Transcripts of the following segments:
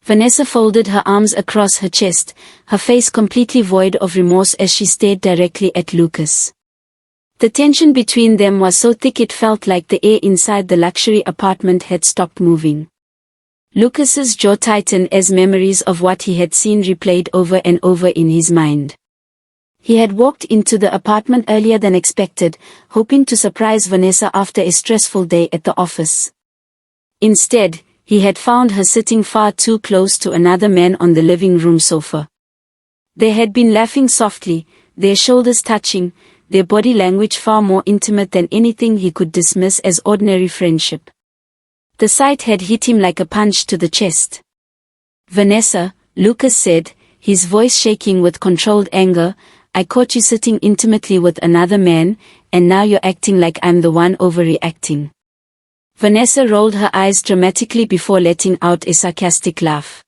Vanessa folded her arms across her chest, her face completely void of remorse as she stared directly at Lucas. The tension between them was so thick it felt like the air inside the luxury apartment had stopped moving. Lucas's jaw tightened as memories of what he had seen replayed over and over in his mind. He had walked into the apartment earlier than expected, hoping to surprise Vanessa after a stressful day at the office. Instead, he had found her sitting far too close to another man on the living room sofa. They had been laughing softly, their shoulders touching, their body language far more intimate than anything he could dismiss as ordinary friendship. The sight had hit him like a punch to the chest. "Vanessa," Lucas said, his voice shaking with controlled anger, "I caught you sitting intimately with another man, and now you're acting like I'm the one overreacting." Vanessa rolled her eyes dramatically before letting out a sarcastic laugh.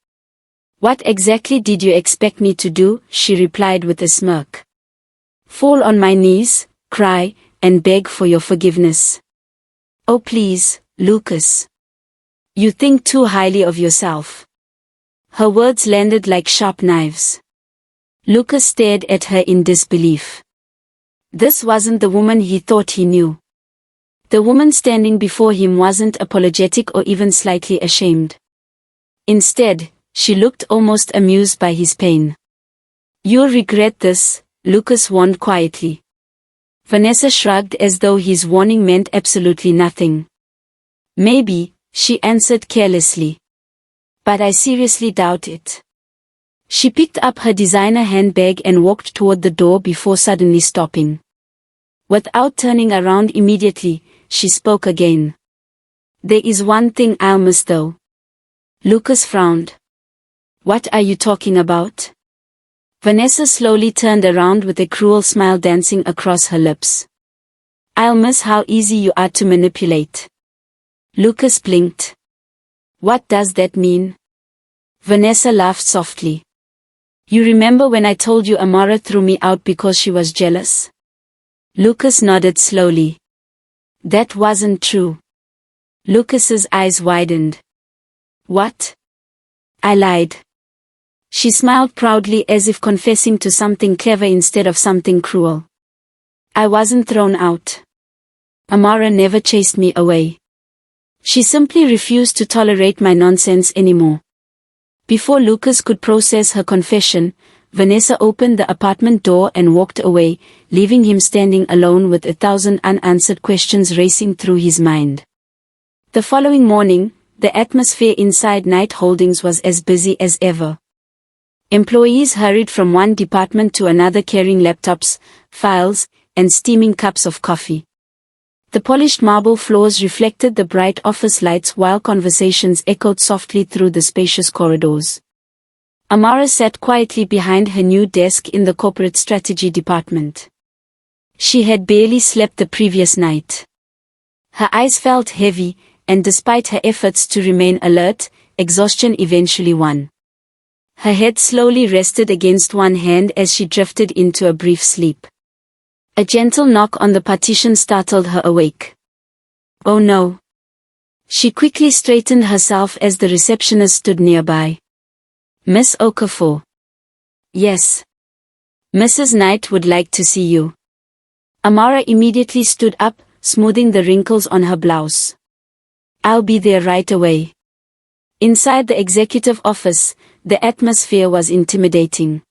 "What exactly did you expect me to do?" she replied with a smirk. "Fall on my knees, cry, and beg for your forgiveness?" "Oh please, Lucas. You think too highly of yourself." Her words landed like sharp knives. Lucas stared at her in disbelief. This wasn't the woman he thought he knew. The woman standing before him wasn't apologetic or even slightly ashamed. Instead, she looked almost amused by his pain. "You'll regret this," Lucas warned quietly. Vanessa shrugged as though his warning meant absolutely nothing. "Maybe," she answered carelessly. "But I seriously doubt it." She picked up her designer handbag and walked toward the door before suddenly stopping. Without turning around immediately, she spoke again. "There is one thing I'll miss though." Lucas frowned. "What are you talking about?" Vanessa slowly turned around with a cruel smile dancing across her lips. "I'll miss how easy you are to manipulate." Lucas blinked. "What does that mean?" Vanessa laughed softly. "You remember when I told you Amara threw me out because she was jealous?" Lucas nodded slowly. "That wasn't true." Lucas's eyes widened. "What?" "I lied." She smiled proudly as if confessing to something clever instead of something cruel. "I wasn't thrown out. Amara never chased me away. She simply refused to tolerate my nonsense anymore." Before Lucas could process her confession, Vanessa opened the apartment door and walked away, leaving him standing alone with 1,000 unanswered questions racing through his mind. The following morning, the atmosphere inside Night Holdings was as busy as ever. Employees hurried from one department to another carrying laptops, files, and steaming cups of coffee. The polished marble floors reflected the bright office lights while conversations echoed softly through the spacious corridors. Amara sat quietly behind her new desk in the corporate strategy department. She had barely slept the previous night. Her eyes felt heavy, and despite her efforts to remain alert, exhaustion eventually won. Her head slowly rested against one hand as she drifted into a brief sleep. A gentle knock on the partition startled her awake. "Oh no." She quickly straightened herself as the receptionist stood nearby. "Miss Okafor." "Yes. Mrs. Knight would like to see you." Amara immediately stood up, smoothing the wrinkles on her blouse. "I'll be there right away." Inside the executive office, the atmosphere was intimidating.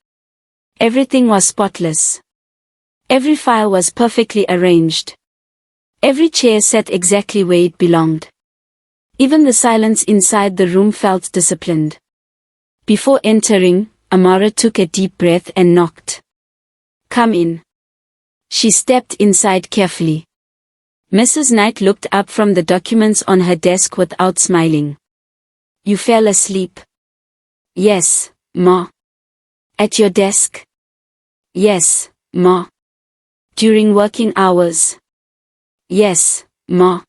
Everything was spotless. Every file was perfectly arranged. Every chair sat exactly where it belonged. Even the silence inside the room felt disciplined. Before entering, Amara took a deep breath and knocked. "Come in." She stepped inside carefully. Mrs. Knight looked up from the documents on her desk without smiling. "You fell asleep?" "Yes, Ma." "At your desk?" "Yes, Ma." "During working hours?" "Yes, Ma."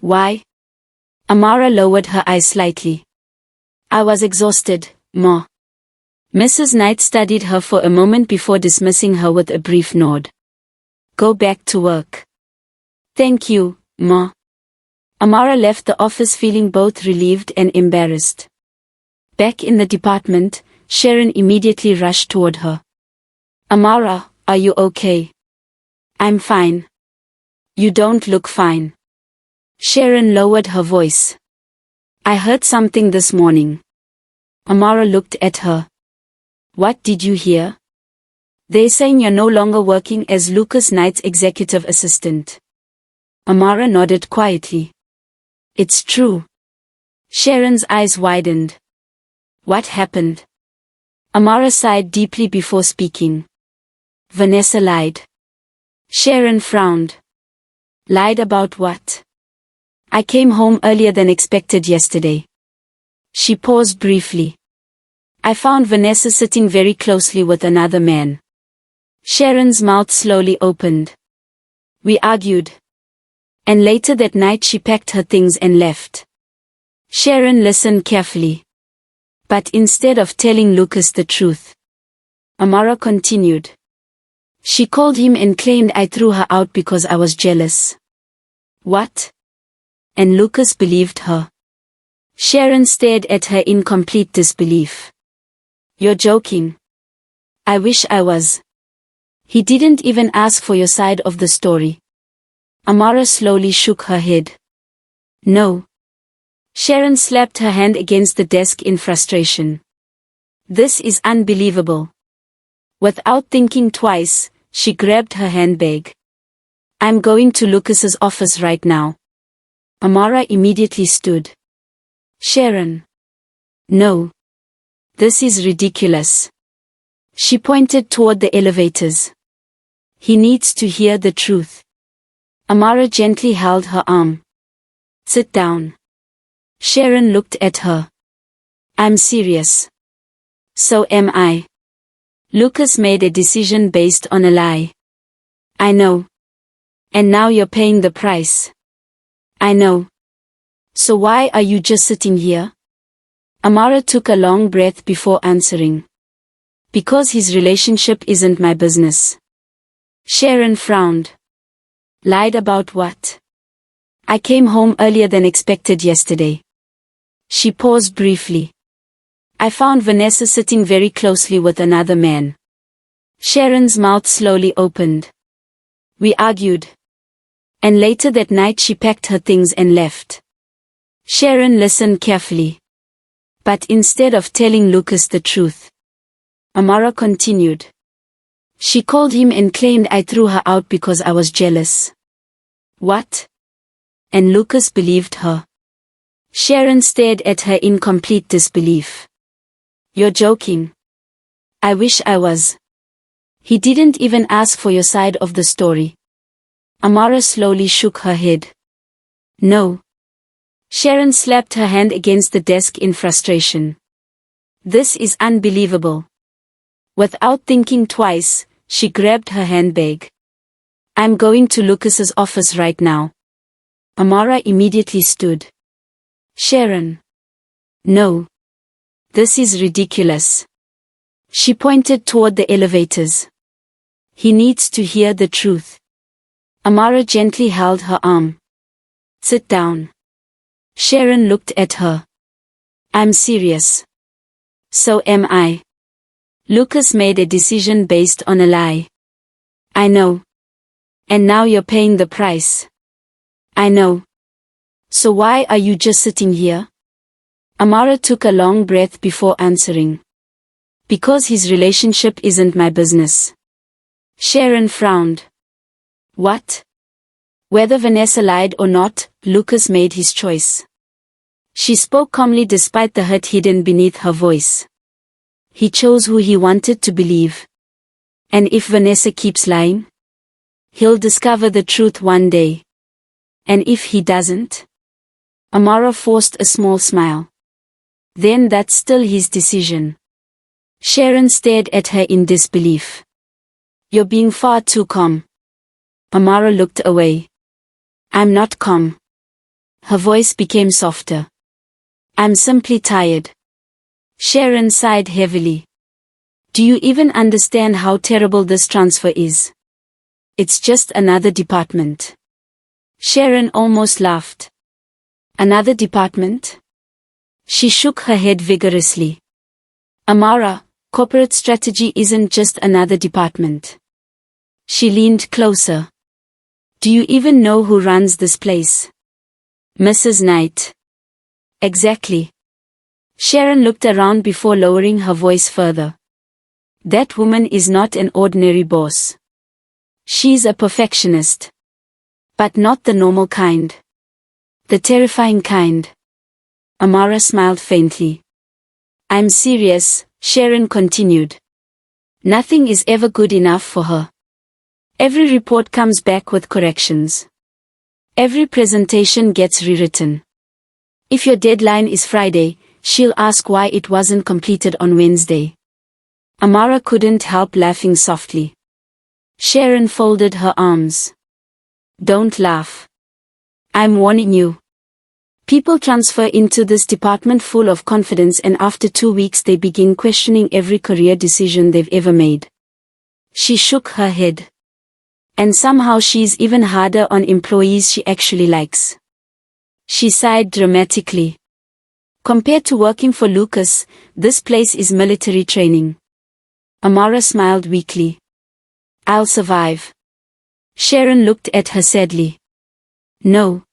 "Why?" Amara lowered her eyes slightly. "I was exhausted, Ma." Mrs. Knight studied her for a moment before dismissing her with a brief nod. "Go back to work." "Thank you, Ma." Amara left the office feeling both relieved and embarrassed. Back in the department, Sharon immediately rushed toward her. Amara, are you okay? I'm fine. You don't look fine. Sharon lowered her voice. I heard something this morning. Amara looked at her. What did you hear? They're saying you're no longer working as Lucas Knight's executive assistant. Amara nodded quietly. It's true. Sharon's eyes widened. What happened? Amara sighed deeply before speaking. Vanessa lied. Sharon frowned. Lied about what? I came home earlier than expected yesterday. She paused briefly. I found Vanessa sitting very closely with another man. Sharon's mouth slowly opened. We argued. And later that night she packed her things and left. Sharon listened carefully. But instead of telling Lucas the truth, Amara continued. She called him and claimed I threw her out because I was jealous. What? And Lucas believed her. Sharon stared at her in complete disbelief. You're joking. I wish I was. He didn't even ask for your side of the story. Amara slowly shook her head. No. Sharon slapped her hand against the desk in frustration. This is unbelievable. Without thinking twice, she grabbed her handbag. I'm going to Lucas's office right now. Amara immediately stood. Sharon. No. This is ridiculous. She pointed toward the elevators. He needs to hear the truth. Amara gently held her arm. Sit down. Sharon looked at her. I'm serious. So am I. Lucas made a decision based on a lie. I know. And now you're paying the price. I know. So why are you just sitting here? Amara took a long breath before answering. Because his relationship isn't my business. Sharon frowned. Lied about what? I came home earlier than expected yesterday. She paused briefly. I found Vanessa sitting very closely with another man. Sharon's mouth slowly opened. We argued. And later that night she packed her things and left. Sharon listened carefully. But instead of telling Lucas the truth, Amara continued. She called him and claimed I threw her out because I was jealous. What? And Lucas believed her. Sharon stared at her in complete disbelief. You're joking. I wish I was. He didn't even ask for your side of the story. Amara slowly shook her head. No. Sharon slapped her hand against the desk in frustration. This is unbelievable. Without thinking twice, she grabbed her handbag. I'm going to Lucas's office right now. Amara immediately stood. Sharon. No. This is ridiculous. She pointed toward the elevators. He needs to hear the truth. Amara gently held her arm. Sit down. Sharon looked at her. I'm serious. So am I. Lucas made a decision based on a lie. I know. And now you're paying the price. I know. So why are you just sitting here? Amara took a long breath before answering. Because his relationship isn't my business. Sharon frowned. What? Whether Vanessa lied or not, Lucas made his choice. She spoke calmly despite the hurt hidden beneath her voice. He chose who he wanted to believe. And if Vanessa keeps lying, he'll discover the truth one day. And if he doesn't? Amara forced a small smile. Then that's still his decision. Sharon stared at her in disbelief. You're being far too calm. Amara looked away. I'm not calm. Her voice became softer. I'm simply tired. Sharon sighed heavily. Do you even understand how terrible this transfer is? It's just another department. Sharon almost laughed. Another department? She shook her head vigorously. Amara, corporate strategy isn't just another department. She leaned closer. Do you even know who runs this place? Mrs. Knight. Exactly. Sharon looked around before lowering her voice further. That woman is not an ordinary boss. She's a perfectionist. But not the normal kind. The terrifying kind. Amara smiled faintly. I'm serious, Sharon continued. Nothing is ever good enough for her. Every report comes back with corrections. Every presentation gets rewritten. If your deadline is Friday, she'll ask why it wasn't completed on Wednesday. Amara couldn't help laughing softly. Sharon folded her arms. Don't laugh. I'm warning you. People transfer into this department full of confidence, and after 2 weeks they begin questioning every career decision they've ever made. She shook her head. And somehow she's even harder on employees she actually likes. She sighed dramatically. Compared to working for Lucas, this place is military training. Amara smiled weakly. I'll survive. Sharon looked at her sadly. No.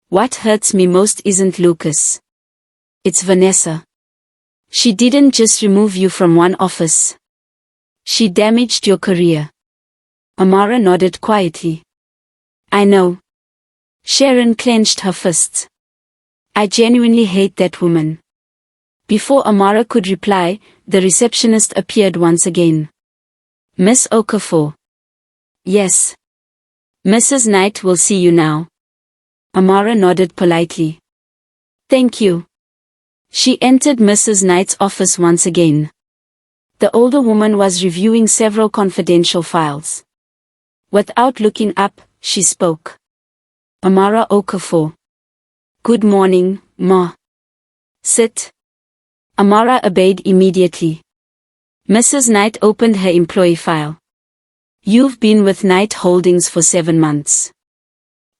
What hurts me most isn't Lucas. It's Vanessa. She didn't just remove you from one office. She damaged your career. Amara nodded quietly. I know. Sharon clenched her fists. I genuinely hate that woman. Before Amara could reply, the receptionist appeared once again. Miss Okafor. Yes. Mrs. Knight will see you now. Amara nodded politely. Thank you. She entered Mrs. Knight's office once again. The older woman was reviewing several confidential files. Without looking up, she spoke. Amara Okafor. Good morning, Ma. Sit. Amara obeyed immediately. Mrs. Knight opened her employee file. You've been with Knight Holdings for 7 months.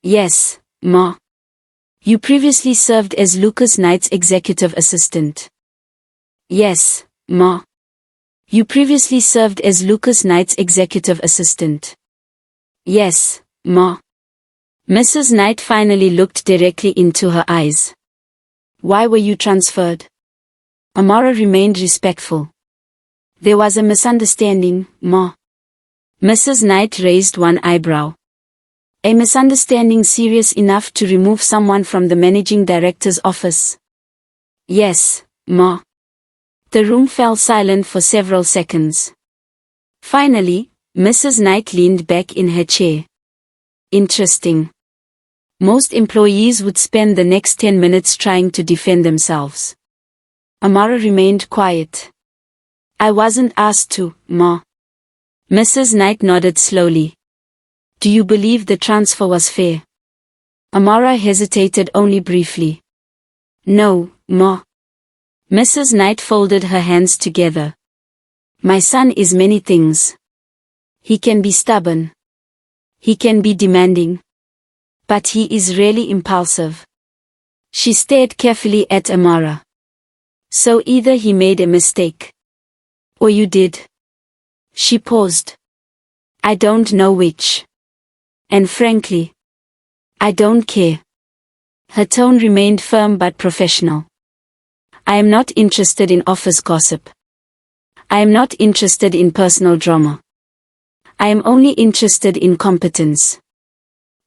Yes, Ma. You previously served as Lucas Knight's executive assistant. Yes, Ma. You previously served as Lucas Knight's executive assistant. Yes, Ma. Mrs. Knight finally looked directly into her eyes. Why were you transferred? Amara remained respectful. There was a misunderstanding, Ma. Mrs. Knight raised one eyebrow. A misunderstanding serious enough to remove someone from the managing director's office? Yes, Ma. The room fell silent for several seconds. Finally, Mrs. Knight leaned back in her chair. Interesting. Most employees would spend the next 10 minutes trying to defend themselves. Amara remained quiet. I wasn't asked to, Ma. Mrs. Knight nodded slowly. Do you believe the transfer was fair? Amara hesitated only briefly. No, Ma. Mrs. Knight folded her hands together. My son is many things. He can be stubborn. He can be demanding. But he is really impulsive. She stared carefully at Amara. So either he made a mistake. Or you did. She paused. I don't know which. And frankly, I don't care. Her tone remained firm but professional. I am not interested in office gossip. I am not interested in personal drama. I am only interested in competence.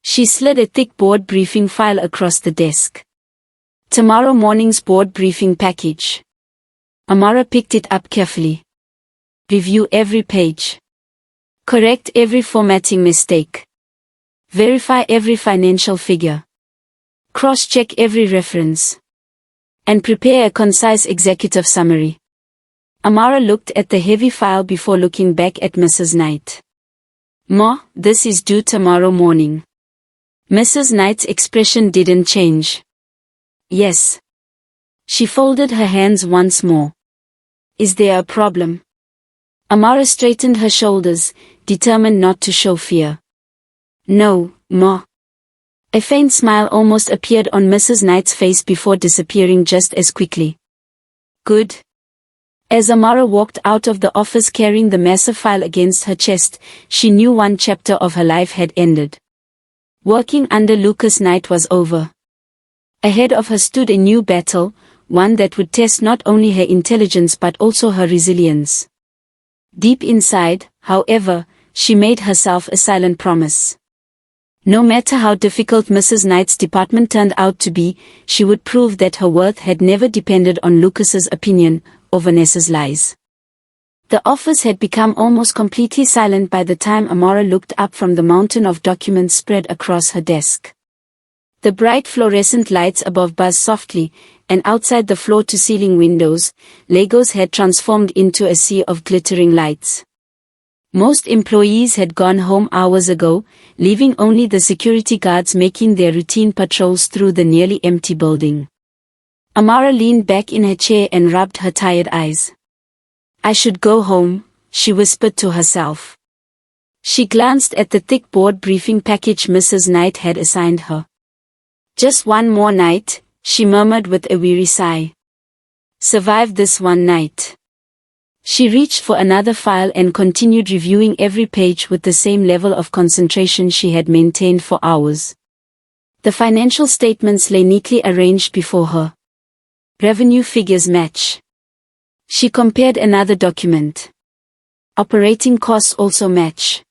She slid a thick board briefing file across the desk. Tomorrow morning's board briefing package. Amara picked it up carefully. Review every page. Correct every formatting mistake. Verify every financial figure. Cross-check every reference. And prepare a concise executive summary. Amara looked at the heavy file before looking back at Mrs. Knight. Ma, this is due tomorrow morning. Mrs. Knight's expression didn't change. Yes. She folded her hands once more. Is there a problem? Amara straightened her shoulders, determined not to show fear. No, Ma. A faint smile almost appeared on Mrs. Knight's face before disappearing just as quickly. Good. As Amara walked out of the office carrying the massive file against her chest, she knew one chapter of her life had ended. Working under Lucas Knight was over. Ahead of her stood a new battle, one that would test not only her intelligence but also her resilience. Deep inside, however, she made herself a silent promise. No matter how difficult Mrs. Knight's department turned out to be, she would prove that her worth had never depended on Lucas's opinion, or Vanessa's lies. The office had become almost completely silent by the time Amara looked up from the mountain of documents spread across her desk. The bright fluorescent lights above buzzed softly, and outside the floor-to-ceiling windows, Legos had transformed into a sea of glittering lights. Most employees had gone home hours ago, leaving only the security guards making their routine patrols through the nearly empty building. Amara leaned back in her chair and rubbed her tired eyes. I should go home, she whispered to herself. She glanced at the thick board briefing package Mrs. Knight had assigned her. Just one more night, she murmured with a weary sigh. Survive this one night. She reached for another file and continued reviewing every page with the same level of concentration she had maintained for hours. The financial statements lay neatly arranged before her. Revenue figures match. She compared another document. Operating costs also match.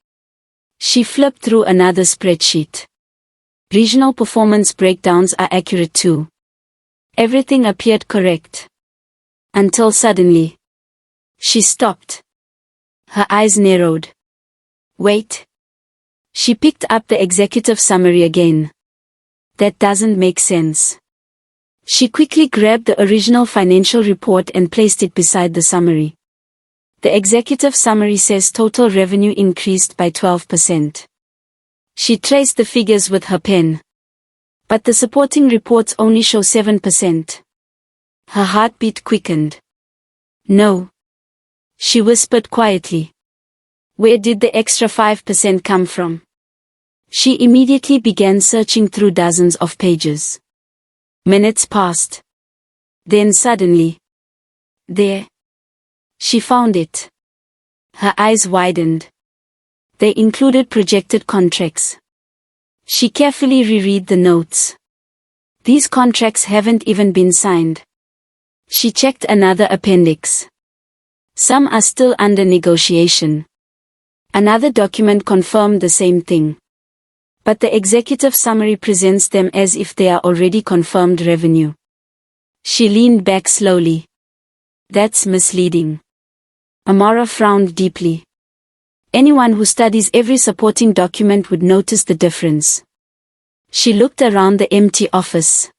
She flipped through another spreadsheet. Regional performance breakdowns are accurate too. Everything appeared correct. Until suddenly, she stopped. Her eyes narrowed. Wait. She picked up the executive summary again. That doesn't make sense. She quickly grabbed the original financial report and placed it beside the summary. The executive summary says total revenue increased by 12%. She traced the figures with her pen. But the supporting reports only show 7%. Her heartbeat quickened. No. She whispered quietly. Where did the extra 5% come from? She immediately began searching through dozens of pages. Minutes passed. Then suddenly. There. She found it. Her eyes widened. They included projected contracts. She carefully reread the notes. These contracts haven't even been signed. She checked another appendix. Some are still under negotiation. Another document confirmed the same thing. But the executive summary presents them as if they are already confirmed revenue. She leaned back slowly. That's misleading. Amara frowned deeply. Anyone who studies every supporting document would notice the difference. She looked around the empty office.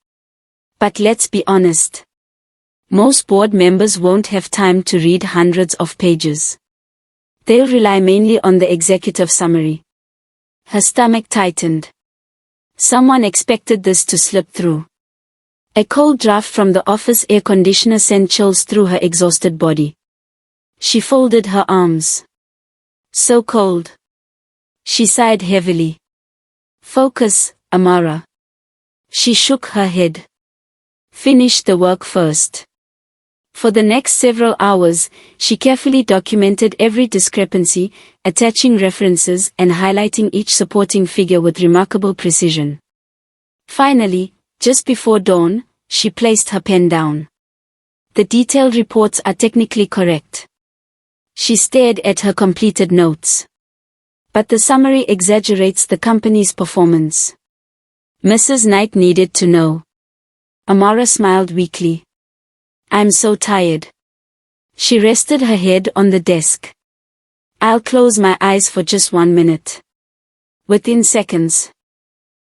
But let's be honest. Most board members won't have time to read hundreds of pages. They'll rely mainly on the executive summary. Her stomach tightened. Someone expected this to slip through. A cold draft from the office air conditioner sent chills through her exhausted body. She folded her arms. So cold. She sighed heavily. Focus, Amara. She shook her head. Finish the work first. For the next several hours, she carefully documented every discrepancy, attaching references and highlighting each supporting figure with remarkable precision. Finally, just before dawn, she placed her pen down. The detailed reports are technically correct. She stared at her completed notes. But the summary exaggerates the company's performance. Mrs. Knight needed to know. Amara smiled weakly. I'm so tired. She rested her head on the desk. I'll close my eyes for just 1 minute. Within seconds,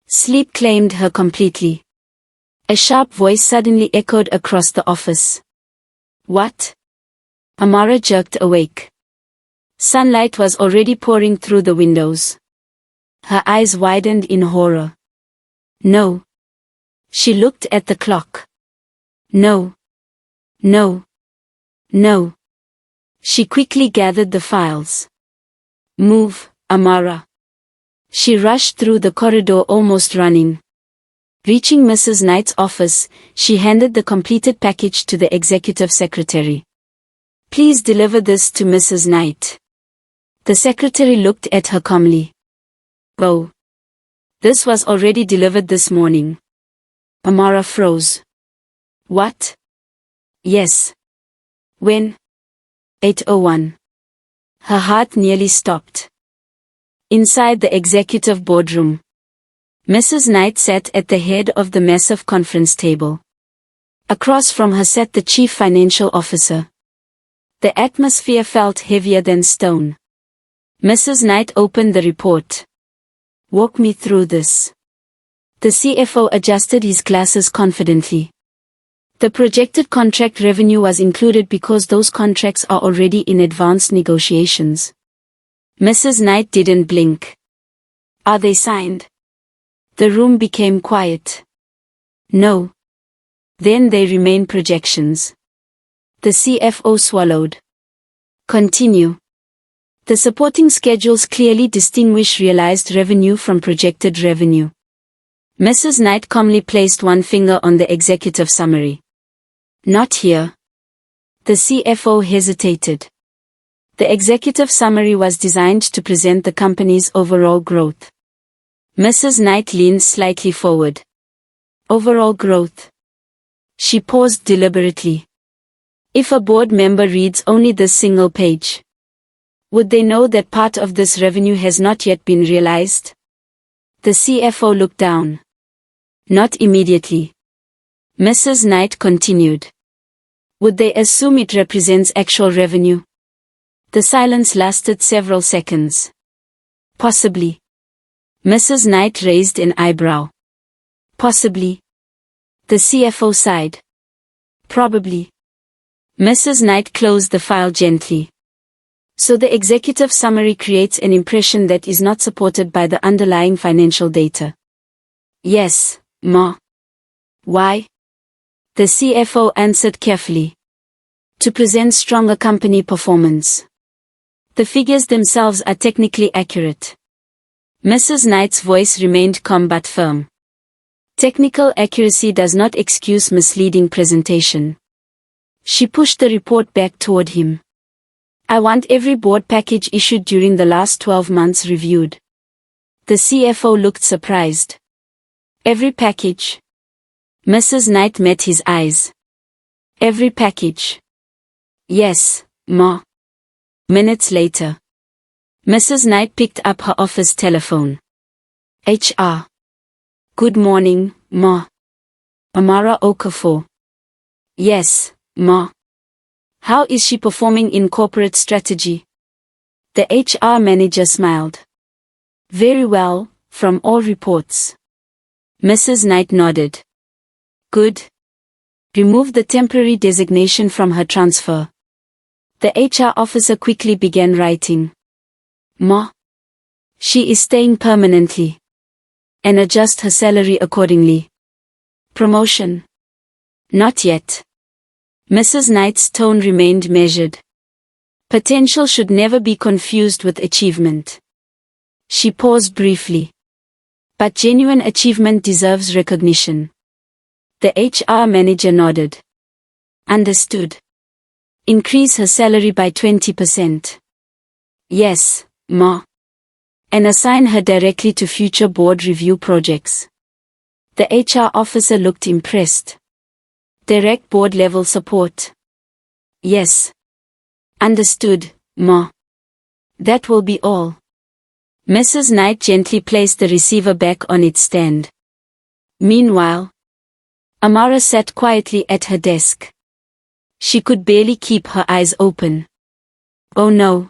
sleep claimed her completely. A sharp voice suddenly echoed across the office. What? Amara jerked awake. Sunlight was already pouring through the windows. Her eyes widened in horror. No. She looked at the clock. No. No. No. She quickly gathered the files. Move, Amara. She rushed through the corridor almost running. Reaching Mrs. Knight's office, she handed the completed package to the executive secretary. "Please deliver this to Mrs. Knight." The secretary looked at her calmly. "Oh. This was already delivered this morning." Amara froze. "What?" "Yes." "When?" 8:01. Her heart nearly stopped. Inside the executive boardroom, Mrs. Knight sat at the head of the massive conference table. Across from her sat the chief financial officer. The atmosphere felt heavier than stone. Mrs. Knight opened the report. "Walk me through this." The CFO adjusted his glasses confidently. The projected contract revenue was included because those contracts are already in advanced negotiations. Mrs. Knight didn't blink. "Are they signed?" The room became quiet. "No." "Then they remain projections." The CFO swallowed. "Continue." "The supporting schedules clearly distinguish realized revenue from projected revenue." Mrs. Knight calmly placed one finger on the executive summary. "Not here." The CFO hesitated. The executive summary was designed to present the company's overall growth. Mrs. Knight leaned slightly forward. "Overall growth." She paused deliberately. "If a board member reads only this single page, would they know that part of this revenue has not yet been realized?" The CFO looked down. "Not immediately." Mrs. Knight continued. "Would they assume it represents actual revenue?" The silence lasted several seconds. "Possibly." Mrs. Knight raised an eyebrow. "Possibly." The CFO sighed. "Probably." Mrs. Knight closed the file gently. "So the executive summary creates an impression that is not supported by the underlying financial data." "Yes, Ma." "Why?" The CFO answered carefully. "To present stronger company performance. The figures themselves are technically accurate." Mrs. Knight's voice remained calm but firm. "Technical accuracy does not excuse misleading presentation." She pushed the report back toward him. "I want every board package issued during the last 12 months reviewed." The CFO looked surprised. "Every package?" Mrs. Knight met his eyes. "Every package." "Yes, Ma." Minutes later, Mrs. Knight picked up her office telephone. "HR. Good morning, Ma." "Amara Okafor." "Yes, Ma." "How is she performing in corporate strategy?" The HR manager smiled. "Very well, from all reports." Mrs. Knight nodded. "Good. Remove the temporary designation from her transfer." The HR officer quickly began writing. "Ma. She is staying permanently." "And adjust her salary accordingly." "Promotion?" "Not yet." Mrs. Knight's tone remained measured. Potential should never be confused with achievement. She paused briefly. "But genuine achievement deserves recognition." The HR manager nodded. "Understood. Increase her salary by 20%. "Yes, Ma." "And assign her directly to future board review projects." The HR officer looked impressed. "Direct board level support." "Yes." "Understood, Ma." "That will be all." Mrs. Knight gently placed the receiver back on its stand. Meanwhile, Amara sat quietly at her desk. She could barely keep her eyes open. "Oh no."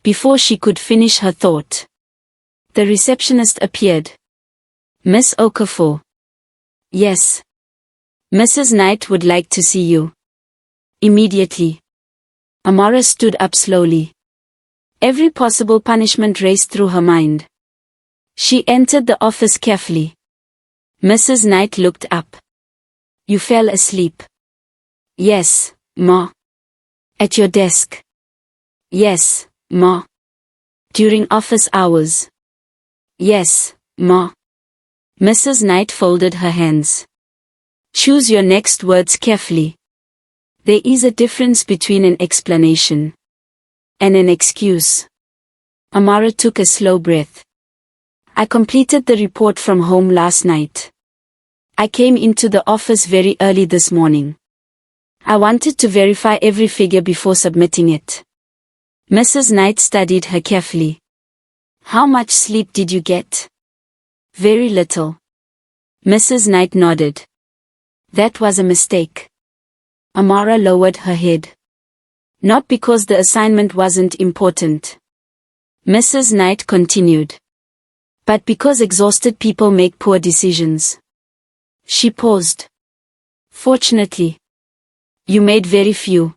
Before she could finish her thought, the receptionist appeared. "Miss Okafor." "Yes." "Mrs. Knight would like to see you." "Immediately." Amara stood up slowly. Every possible punishment raced through her mind. She entered the office carefully. Mrs. Knight looked up. "You fell asleep." "Yes, Ma." "At your desk?" "Yes, Ma." "During office hours?" "Yes, Ma." Mrs. Knight folded her hands. Choose your next words carefully. There is a difference between an explanation and an excuse. Amara took a slow breath. I completed the report from home last night. I came into the office very early this morning. I wanted to verify every figure before submitting it. Mrs. Knight studied her carefully. How much sleep did you get? Very little. Mrs. Knight nodded. That was a mistake. Amara lowered her head. Not because the assignment wasn't important. Mrs. Knight continued. But because exhausted people make poor decisions. She paused. Fortunately, you made very few.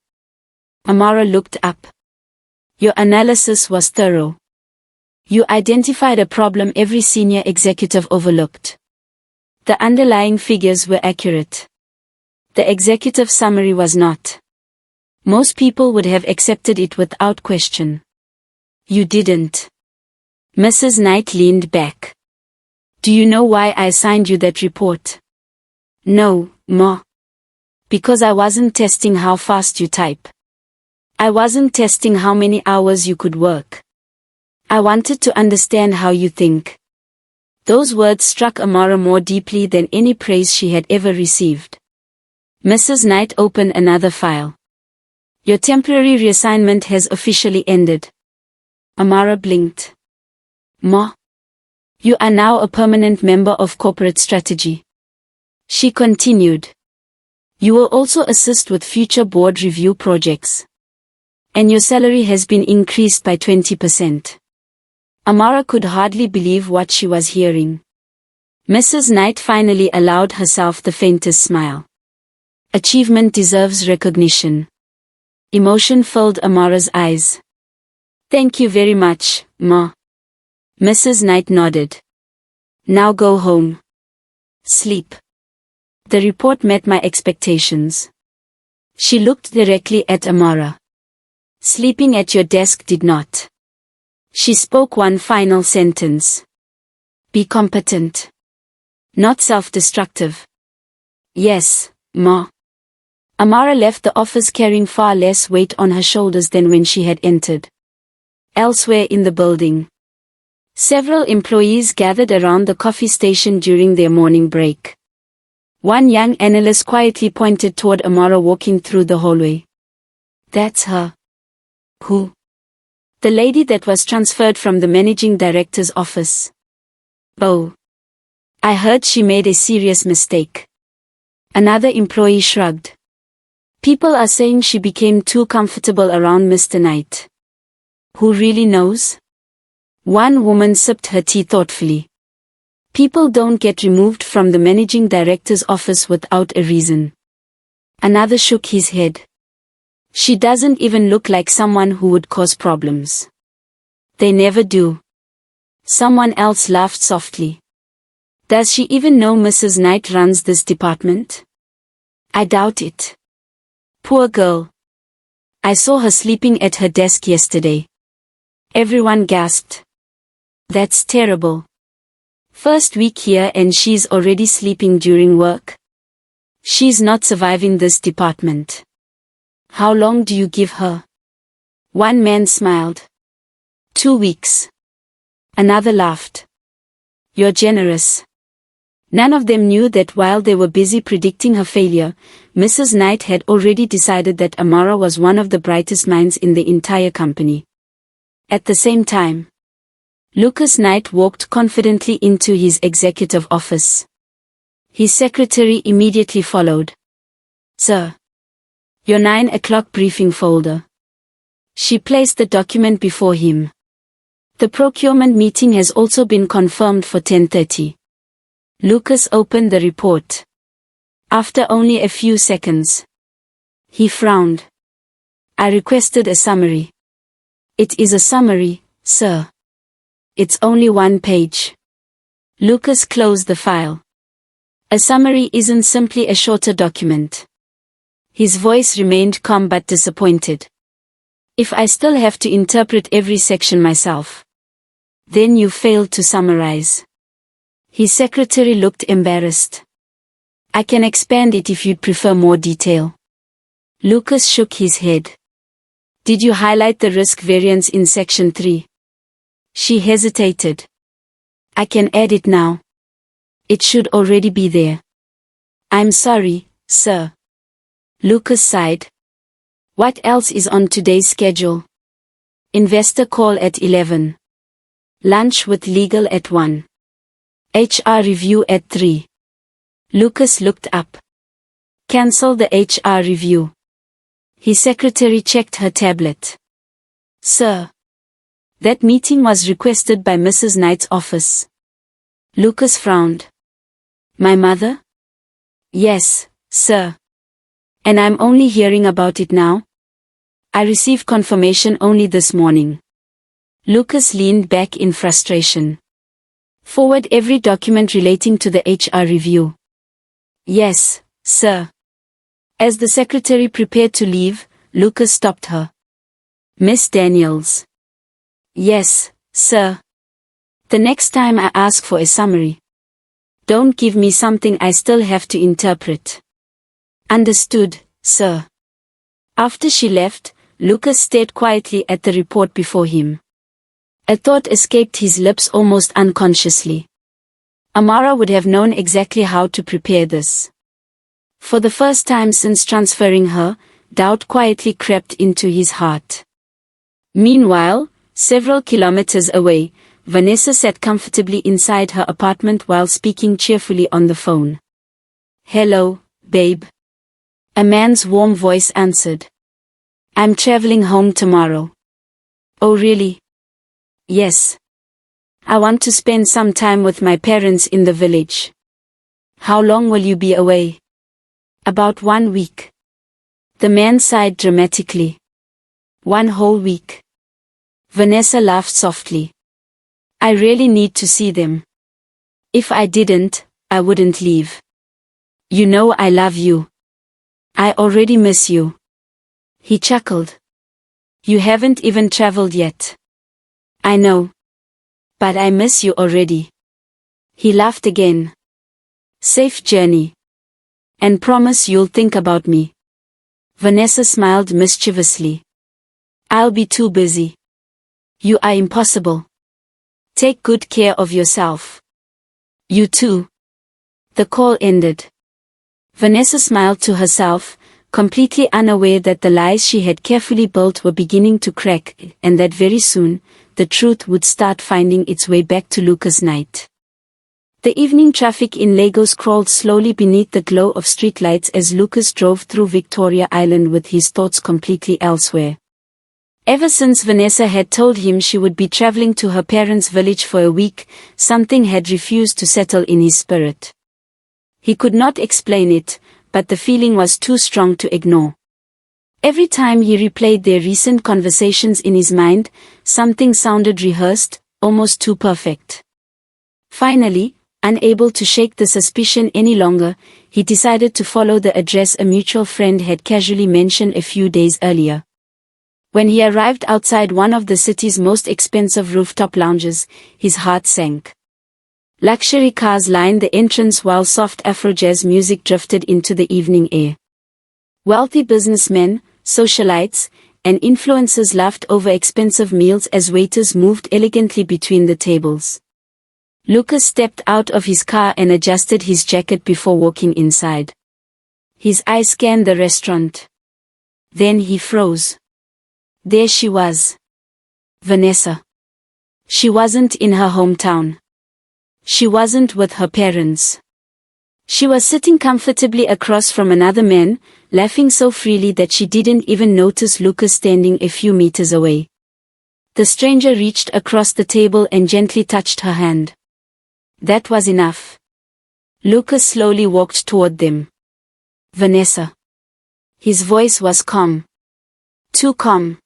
Amara looked up. Your analysis was thorough. You identified a problem every senior executive overlooked. The underlying figures were accurate. The executive summary was not. Most people would have accepted it without question. You didn't. Mrs. Knight leaned back. Do you know why I assigned you that report? No, Ma. Because I wasn't testing how fast you type. I wasn't testing how many hours you could work. I wanted to understand how you think. Those words struck Amara more deeply than any praise she had ever received. Mrs. Knight opened another file. Your temporary reassignment has officially ended. Amara blinked. Ma. You are now a permanent member of corporate strategy. She continued. You will also assist with future board review projects. And your salary has been increased by 20%. Amara could hardly believe what she was hearing. Mrs. Knight finally allowed herself the faintest smile. Achievement deserves recognition. Emotion filled Amara's eyes. Thank you very much, Ma. Mrs. Knight nodded. Now go home. Sleep. The report met my expectations. She looked directly at Amara. Sleeping at your desk did not. She spoke one final sentence. Be competent. Not self-destructive. Yes, Ma. Amara left the office carrying far less weight on her shoulders than when she had entered. Elsewhere in the building, several employees gathered around the coffee station during their morning break. One young analyst quietly pointed toward Amara walking through the hallway. That's her. Who? The lady that was transferred from the managing director's office. Oh. I heard she made a serious mistake. Another employee shrugged. People are saying she became too comfortable around Mr. Knight. Who really knows? One woman sipped her tea thoughtfully. People don't get removed from the managing director's office without a reason. Another shook his head. She doesn't even look like someone who would cause problems. They never do. Someone else laughed softly. Does she even know Mrs. Knight runs this department? I doubt it. Poor girl. I saw her sleeping at her desk yesterday. Everyone gasped. That's terrible. First week here and she's already sleeping during work. She's not surviving this department. How long do you give her? One man smiled. 2 weeks. Another laughed. You're generous. None of them knew that while they were busy predicting her failure, Mrs. Knight had already decided that Amara was one of the brightest minds in the entire company. At the same time, Lucas Knight walked confidently into his executive office. His secretary immediately followed. Sir. Your 9 o'clock briefing folder. She placed the document before him. The procurement meeting has also been confirmed for 10:30. Lucas opened the report. After only a few seconds, he frowned. I requested a summary. It is a summary, sir. It's only 1 page. Lucas closed the file. A summary isn't simply a shorter document. His voice remained calm but disappointed. If I still have to interpret every section myself, then you failed to summarize. His secretary looked embarrassed. I can expand it if you'd prefer more detail. Lucas shook his head. Did you highlight the risk variance in section 3? She hesitated. I can add it now. It should already be there. I'm sorry, sir. Lucas sighed. What else is on today's schedule? Investor call at 11. Lunch with legal at 1. HR review at 3. Lucas looked up. Cancel the HR review. His secretary checked her tablet. Sir. That meeting was requested by Mrs. Knight's office. Lucas frowned. My mother? Yes, sir. And I'm only hearing about it now? I received confirmation only this morning. Lucas leaned back in frustration. Forward every document relating to the HR review. Yes, sir. As the secretary prepared to leave, Lucas stopped her. Miss Daniels. Yes, sir. The next time I ask for a summary, don't give me something I still have to interpret. Understood, sir. After she left, Lucas stared quietly at the report before him. A thought escaped his lips almost unconsciously. Amara would have known exactly how to prepare this. For the first time since transferring her, doubt quietly crept into his heart. Meanwhile, several kilometers away, Vanessa sat comfortably inside her apartment while speaking cheerfully on the phone. Hello, babe. A man's warm voice answered. I'm traveling home tomorrow. Oh really? Yes. I want to spend some time with my parents in the village. How long will you be away? About 1 week. The man sighed dramatically. 1 whole week. Vanessa laughed softly. I really need to see them. If I didn't, I wouldn't leave. You know I love you. I already miss you. He chuckled. You haven't even traveled yet. I know. But I miss you already. He laughed again. Safe journey. And promise you'll think about me. Vanessa smiled mischievously. I'll be too busy. You are impossible. Take good care of yourself. You too. The call ended. Vanessa smiled to herself, completely unaware that the lies she had carefully built were beginning to crack, and that very soon, the truth would start finding its way back to Lucas Knight. The evening traffic in Lagos crawled slowly beneath the glow of streetlights as Lucas drove through Victoria Island with his thoughts completely elsewhere. Ever since Vanessa had told him she would be traveling to her parents' village for a week, something had refused to settle in his spirit. He could not explain it, but the feeling was too strong to ignore. Every time he replayed their recent conversations in his mind, something sounded rehearsed, almost too perfect. Finally, unable to shake the suspicion any longer, he decided to follow the address a mutual friend had casually mentioned a few days earlier. When he arrived outside one of the city's most expensive rooftop lounges, his heart sank. Luxury cars lined the entrance while soft Afro-jazz music drifted into the evening air. Wealthy businessmen, socialites, and influencers laughed over expensive meals as waiters moved elegantly between the tables. Lucas stepped out of his car and adjusted his jacket before walking inside. His eyes scanned the restaurant. Then he froze. There she was. Vanessa. She wasn't in her hometown. She wasn't with her parents. She was sitting comfortably across from another man, laughing so freely that she didn't even notice Lucas standing a few meters away. The stranger reached across the table and gently touched her hand. That was enough. Lucas slowly walked toward them. Vanessa. His voice was calm. Too calm.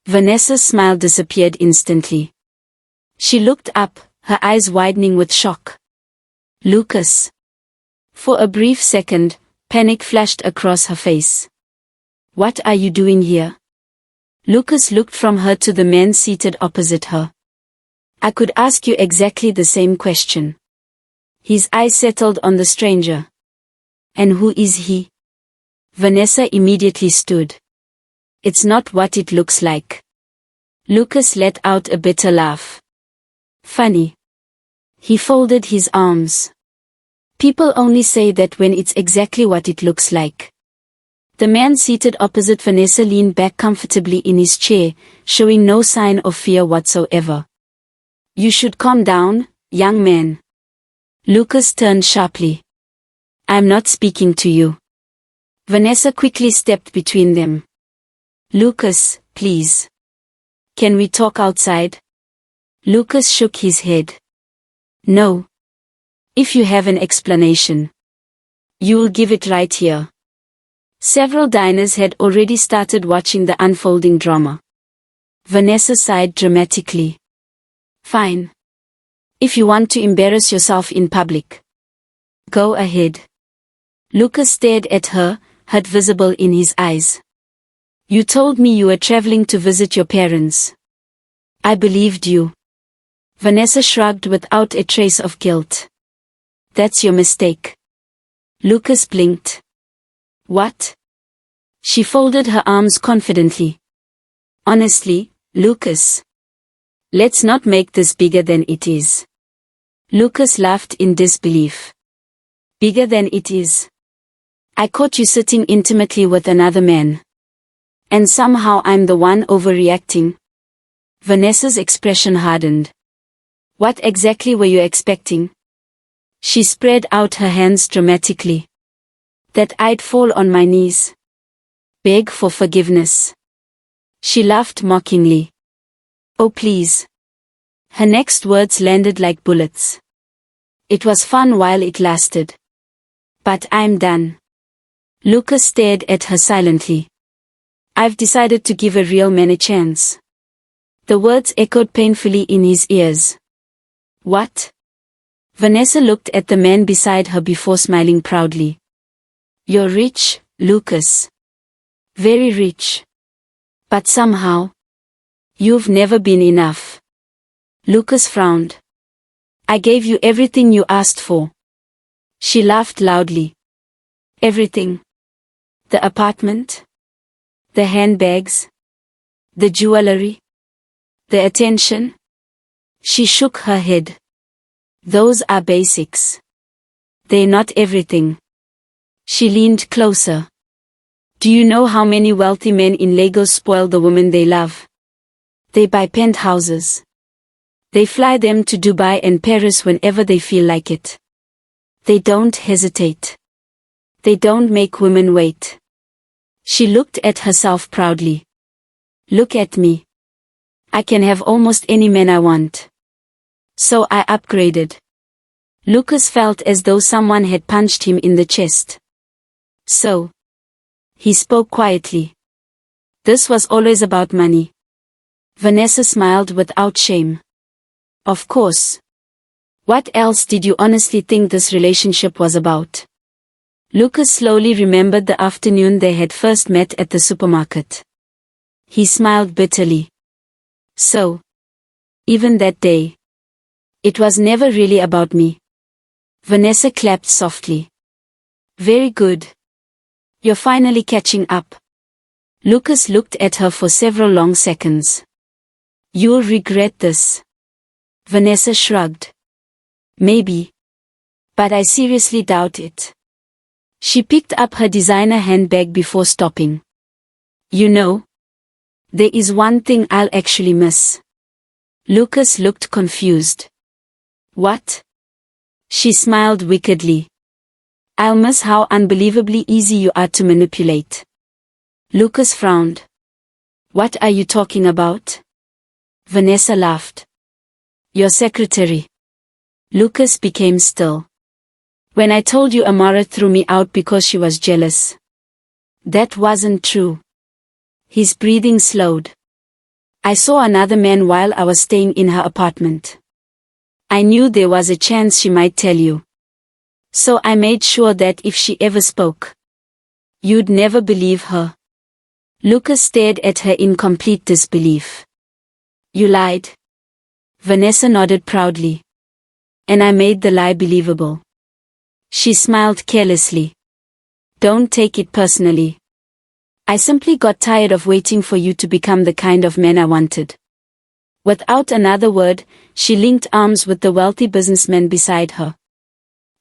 Vanessa's smile disappeared instantly. She looked up, her eyes widening with shock. Lucas. For a brief second, panic flashed across her face. What are you doing here? Lucas looked from her to the man seated opposite her. I could ask you exactly the same question. His eyes settled on the stranger. And who is he? Vanessa immediately stood. It's not what it looks like. Lucas let out a bitter laugh. Funny. He folded his arms. People only say that when it's exactly what it looks like. The man seated opposite Vanessa leaned back comfortably in his chair, showing no sign of fear whatsoever. You should calm down, young man. Lucas turned sharply. I'm not speaking to you. Vanessa quickly stepped between them. Lucas, please. Can we talk outside? Lucas shook his head. No. If you have an explanation, you will give it right here. Several diners had already started watching the unfolding drama. Vanessa sighed dramatically. Fine. If you want to embarrass yourself in public, go ahead. Lucas stared at her, hurt visible in his eyes. You told me you were traveling to visit your parents. I believed you. Vanessa shrugged without a trace of guilt. That's your mistake. Lucas blinked. What? She folded her arms confidently. Honestly, Lucas. Let's not make this bigger than it is. Lucas laughed in disbelief. Bigger than it is. I caught you sitting intimately with another man. And somehow I'm the one overreacting. Vanessa's expression hardened. What exactly were you expecting? She spread out her hands dramatically. That I'd fall on my knees. Beg for forgiveness. She laughed mockingly. Oh please. Her next words landed like bullets. It was fun while it lasted. But I'm done. Lucas stared at her silently. I've decided to give a real man a chance. The words echoed painfully in his ears. What? Vanessa looked at the man beside her before smiling proudly. You're rich, Lucas. Very rich. But somehow, you've never been enough. Lucas frowned. I gave you everything you asked for. She laughed loudly. Everything. The apartment. The handbags. The jewelry. The attention. She shook her head. Those are basics. They're not everything. She leaned closer. Do you know how many wealthy men in Lagos spoil the women they love? They buy penthouses. They fly them to Dubai and Paris whenever they feel like it. They don't hesitate. They don't make women wait. She looked at herself proudly. Look at me. I can have almost any man I want. So I upgraded. Lucas felt as though someone had punched him in the chest. So. He spoke quietly. This was always about money. Vanessa smiled without shame. Of course. What else did you honestly think this relationship was about? Lucas slowly remembered the afternoon they had first met at the supermarket. He smiled bitterly. So. Even that day. It was never really about me. Vanessa clapped softly. Very good. You're finally catching up. Lucas looked at her for several long seconds. You'll regret this. Vanessa shrugged. Maybe. But I seriously doubt it. She picked up her designer handbag before stopping. You know, there is one thing I'll actually miss. Lucas looked confused. What? She smiled wickedly. I'll miss how unbelievably easy you are to manipulate. Lucas frowned. What are you talking about? Vanessa laughed. Your secretary. Lucas became still. When I told you Amara threw me out because she was jealous. That wasn't true. His breathing slowed. I saw another man while I was staying in her apartment. I knew there was a chance she might tell you. So I made sure that if she ever spoke, you'd never believe her. Lucas stared at her in complete disbelief. You lied. Vanessa nodded proudly. And I made the lie believable. She smiled carelessly. Don't take it personally. I simply got tired of waiting for you to become the kind of man I wanted. Without another word, she linked arms with the wealthy businessman beside her.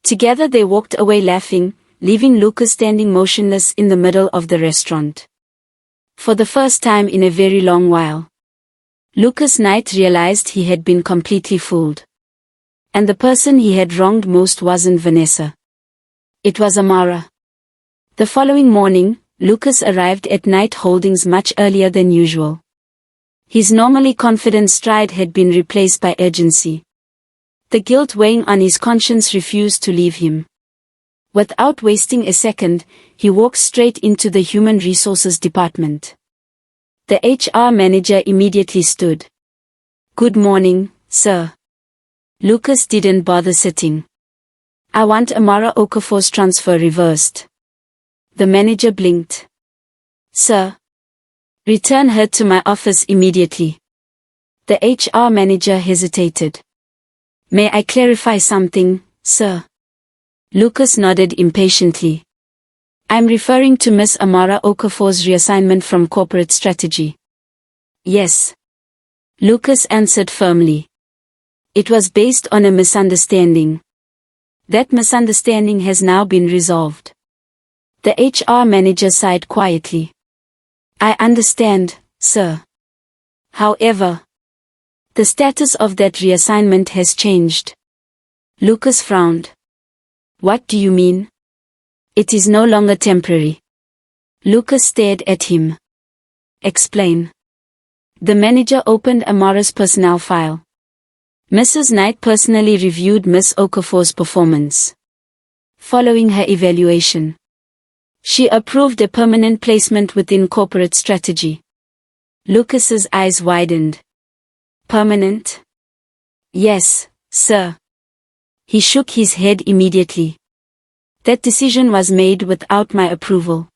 Together they walked away laughing, leaving Lucas standing motionless in the middle of the restaurant. For the first time in a very long while, Lucas Knight realized he had been completely fooled. And the person he had wronged most wasn't Vanessa. It was Amara. The following morning, Lucas arrived at Knight Holdings much earlier than usual. His normally confident stride had been replaced by urgency. The guilt weighing on his conscience refused to leave him. Without wasting a second, he walked straight into the Human Resources Department. The HR manager immediately stood. Good morning, sir. Lucas didn't bother sitting. I want Amara Okafor's transfer reversed. The manager blinked. Sir. Return her to my office immediately. The HR manager hesitated. May I clarify something, sir? Lucas nodded impatiently. I'm referring to Miss Amara Okafor's reassignment from corporate strategy. Yes. Lucas answered firmly. It was based on a misunderstanding. That misunderstanding has now been resolved. The HR manager sighed quietly. I understand, sir. However, the status of that reassignment has changed. Lucas frowned. What do you mean? It is no longer temporary. Lucas stared at him. Explain. The manager opened Amara's personnel file. Mrs. Knight personally reviewed Miss Okafor's performance. Following her evaluation, she approved a permanent placement within corporate strategy. Lucas's eyes widened. Permanent? Yes, sir. He shook his head immediately. That decision was made without my approval.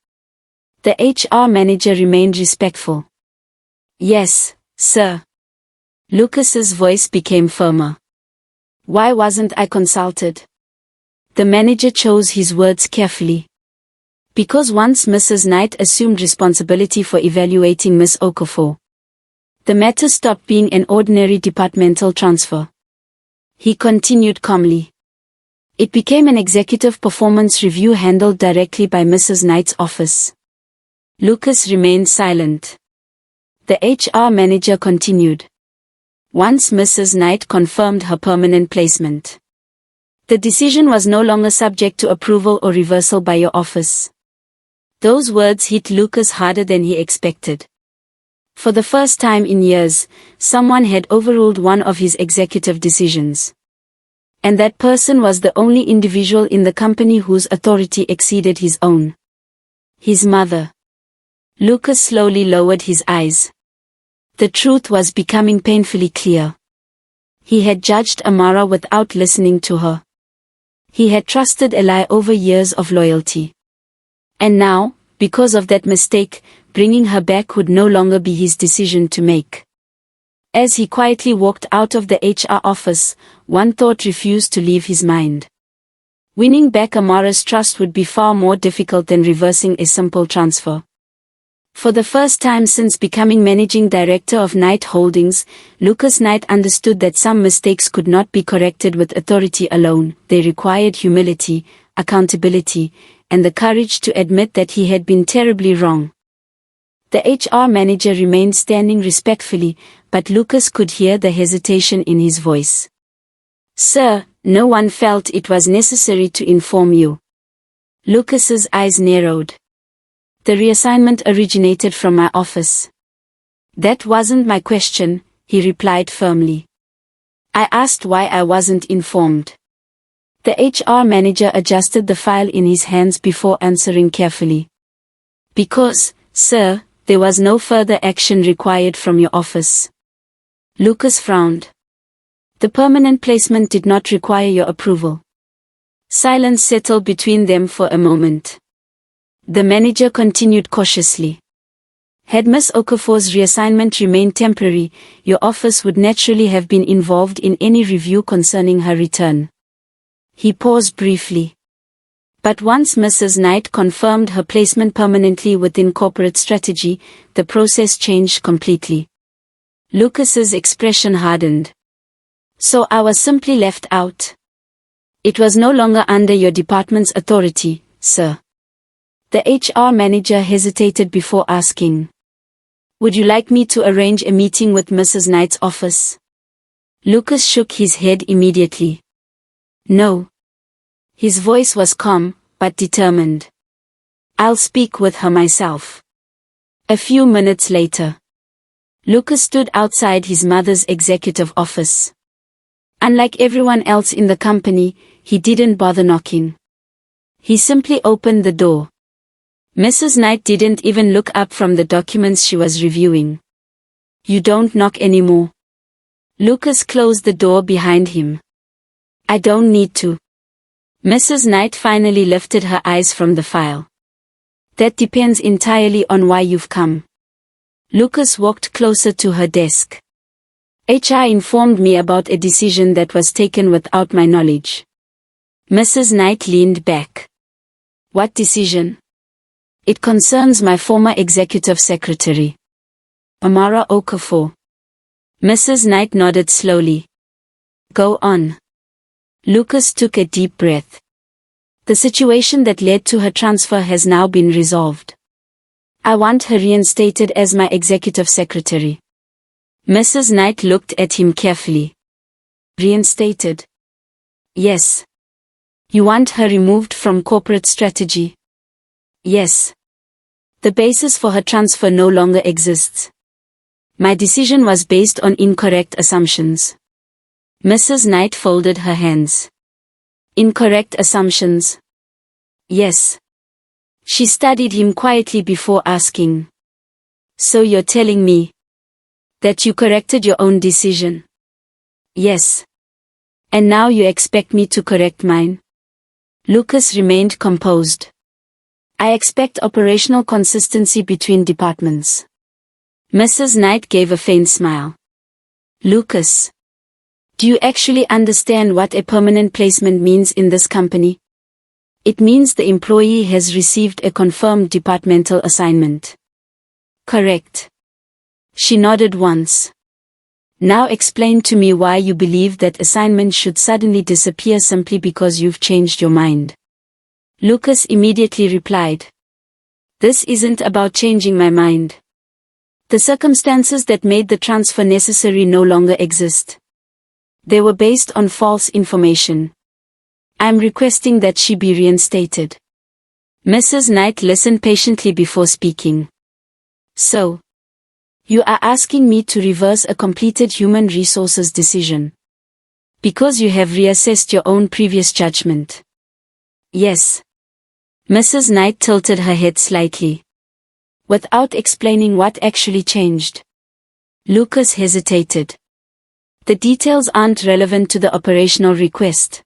The HR manager remained respectful. Yes, sir. Lucas's voice became firmer. Why wasn't I consulted? The manager chose his words carefully. Because once Mrs. Knight assumed responsibility for evaluating Miss Okafor, the matter stopped being an ordinary departmental transfer. He continued calmly. It became an executive performance review handled directly by Mrs. Knight's office. Lucas remained silent. The HR manager continued. Once Mrs. Knight confirmed her permanent placement, the decision was no longer subject to approval or reversal by your office. Those words hit Lucas harder than he expected. For the first time in years, someone had overruled one of his executive decisions. And that person was the only individual in the company whose authority exceeded his own. His mother. Lucas slowly lowered his eyes. The truth was becoming painfully clear. He had judged Amara without listening to her. He had trusted a lie over years of loyalty. And now, because of that mistake, bringing her back would no longer be his decision to make. As he quietly walked out of the HR office, one thought refused to leave his mind. Winning back Amara's trust would be far more difficult than reversing a simple transfer. For the first time since becoming managing director of Knight Holdings, Lucas Knight understood that some mistakes could not be corrected with authority alone. They required humility, accountability, and the courage to admit that he had been terribly wrong. The HR manager remained standing respectfully, but Lucas could hear the hesitation in his voice. Sir, no one felt it was necessary to inform you. Lucas's eyes narrowed. The reassignment originated from my office. That wasn't my question, he replied firmly. I asked why I wasn't informed. The HR manager adjusted the file in his hands before answering carefully. Because, sir, there was no further action required from your office. Lucas frowned. The permanent placement did not require your approval. Silence settled between them for a moment. The manager continued cautiously. Had Miss Okafor's reassignment remained temporary, your office would naturally have been involved in any review concerning her return. He paused briefly. But once Mrs. Knight confirmed her placement permanently within corporate strategy, the process changed completely. Lucas's expression hardened. So I was simply left out. It was no longer under your department's authority, sir. The HR manager hesitated before asking. Would you like me to arrange a meeting with Mrs. Knight's office? Lucas shook his head immediately. No. His voice was calm, but determined. I'll speak with her myself. A few minutes later, Lucas stood outside his mother's executive office. Unlike everyone else in the company, he didn't bother knocking. He simply opened the door. Mrs. Knight didn't even look up from the documents she was reviewing. You don't knock anymore. Lucas closed the door behind him. I don't need to. Mrs. Knight finally lifted her eyes from the file. That depends entirely on why you've come. Lucas walked closer to her desk. HR informed me about a decision that was taken without my knowledge. Mrs. Knight leaned back. What decision? It concerns my former executive secretary, Amara Okafor. Mrs. Knight nodded slowly. Go on. Lucas took a deep breath. The situation that led to her transfer has now been resolved. I want her reinstated as my executive secretary. Mrs. Knight looked at him carefully. Reinstated? Yes. You want her removed from corporate strategy? Yes. The basis for her transfer no longer exists. My decision was based on incorrect assumptions. Mrs. Knight folded her hands. Incorrect assumptions? Yes. She studied him quietly before asking. So you're telling me that you corrected your own decision? Yes. And now you expect me to correct mine? Lucas remained composed. I expect operational consistency between departments. Mrs. Knight gave a faint smile. Lucas, do you actually understand what a permanent placement means in this company? It means the employee has received a confirmed departmental assignment. Correct. She nodded once. Now explain to me why you believe that assignment should suddenly disappear simply because you've changed your mind. Lucas immediately replied. This isn't about changing my mind. The circumstances that made the transfer necessary no longer exist. They were based on false information. I'm requesting that she be reinstated. Mrs. Knight listened patiently before speaking. So, you are asking me to reverse a completed human resources decision. Because you have reassessed your own previous judgment. Yes. Mrs. Knight tilted her head slightly. Without explaining what actually changed. Lucas hesitated. The details aren't relevant to the operational request.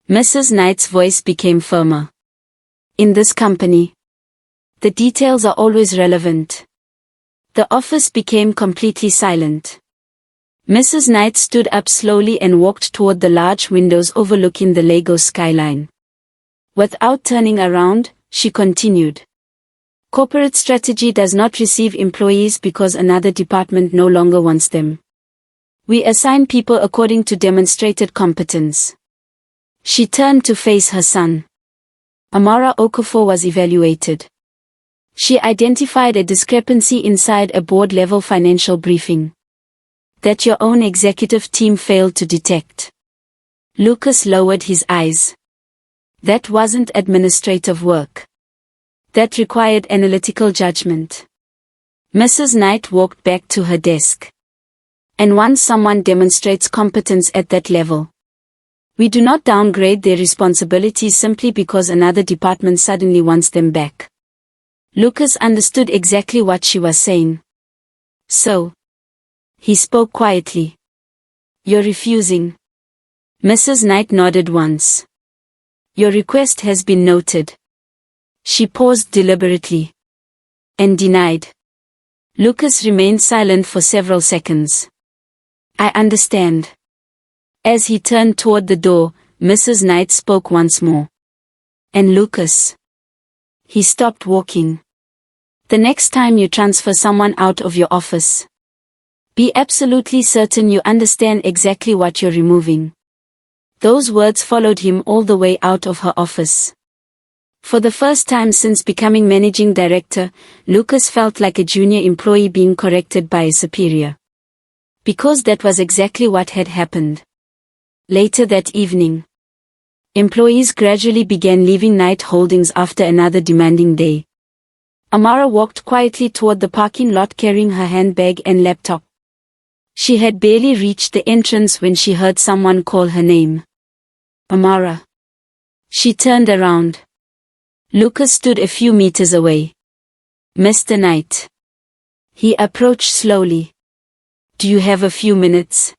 Mrs. Knight's voice became firmer. In this company, the details are always relevant. The office became completely silent. Mrs. Knight stood up slowly and walked toward the large windows overlooking the Lagos skyline. Without turning around, she continued. Corporate strategy does not receive employees because another department no longer wants them. We assign people according to demonstrated competence. She turned to face her son. Amara Okafor was evaluated. She identified a discrepancy inside a board-level financial briefing that your own executive team failed to detect. Lucas lowered his eyes. That wasn't administrative work. That required analytical judgment. Mrs. Knight walked back to her desk. And once someone demonstrates competence at that level, we do not downgrade their responsibilities simply because another department suddenly wants them back. Lucas understood exactly what she was saying. So, he spoke quietly. You're refusing. Mrs. Knight nodded once. Your request has been noted. She paused deliberately. And denied. Lucas remained silent for several seconds. I understand. As he turned toward the door, Mrs. Knight spoke once more. And Lucas. He stopped walking. The next time you transfer someone out of your office, be absolutely certain you understand exactly what you're removing. Those words followed him all the way out of her office. For the first time since becoming managing director, Lucas felt like a junior employee being corrected by a superior. Because that was exactly what had happened. Later that evening, employees gradually began leaving Knight Holdings after another demanding day. Amara walked quietly toward the parking lot carrying her handbag and laptop. She had barely reached the entrance when she heard someone call her name. Amara. She turned around. Lucas stood a few meters away. Mr. Knight. He approached slowly. Do you have a few minutes?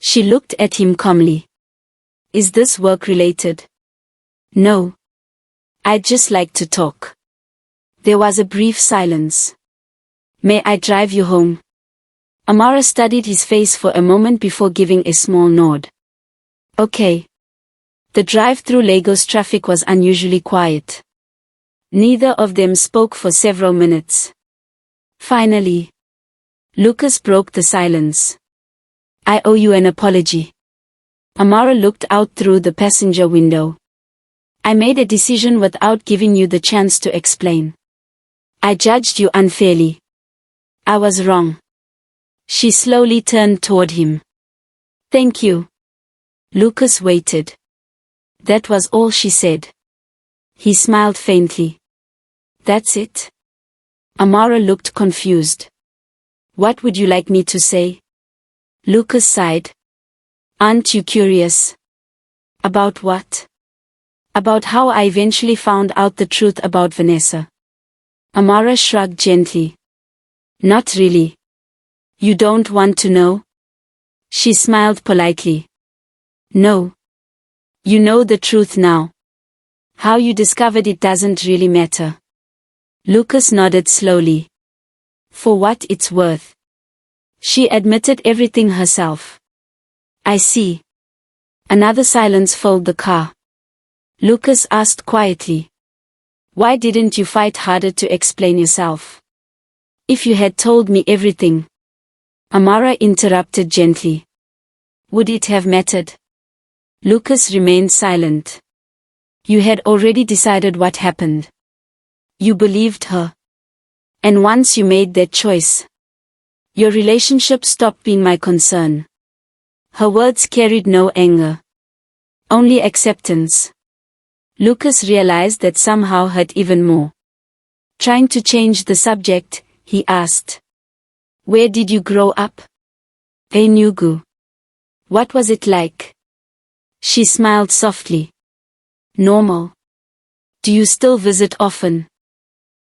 She looked at him calmly. Is this work-related? No. I'd just like to talk. There was a brief silence. May I drive you home? Amara studied his face for a moment before giving a small nod. Okay. The drive through Lagos traffic was unusually quiet. Neither of them spoke for several minutes. Finally, Lucas broke the silence. I owe you an apology. Amara looked out through the passenger window. I made a decision without giving you the chance to explain. I judged you unfairly. I was wrong. She slowly turned toward him. Thank you. Lucas waited. That was all she said. He smiled faintly. That's it? Amara looked confused. What would you like me to say? Lucas sighed. Aren't you curious? About what? About how I eventually found out the truth about Vanessa. Amara shrugged gently. Not really. You don't want to know? She smiled politely. No. You know the truth now. How you discovered it doesn't really matter. Lucas nodded slowly. For what it's worth. She admitted everything herself. I see. Another silence filled the car. Lucas asked quietly. Why didn't you fight harder to explain yourself? If you had told me everything. Amara interrupted gently. Would it have mattered? Lucas remained silent. You had already decided what happened. You believed her. And once you made that choice, your relationship stopped being my concern. Her words carried no anger. Only acceptance. Lucas realized that somehow hurt even more. Trying to change the subject, he asked. Where did you grow up? Enugu. What was it like? She smiled softly. Normal. Do you still visit often?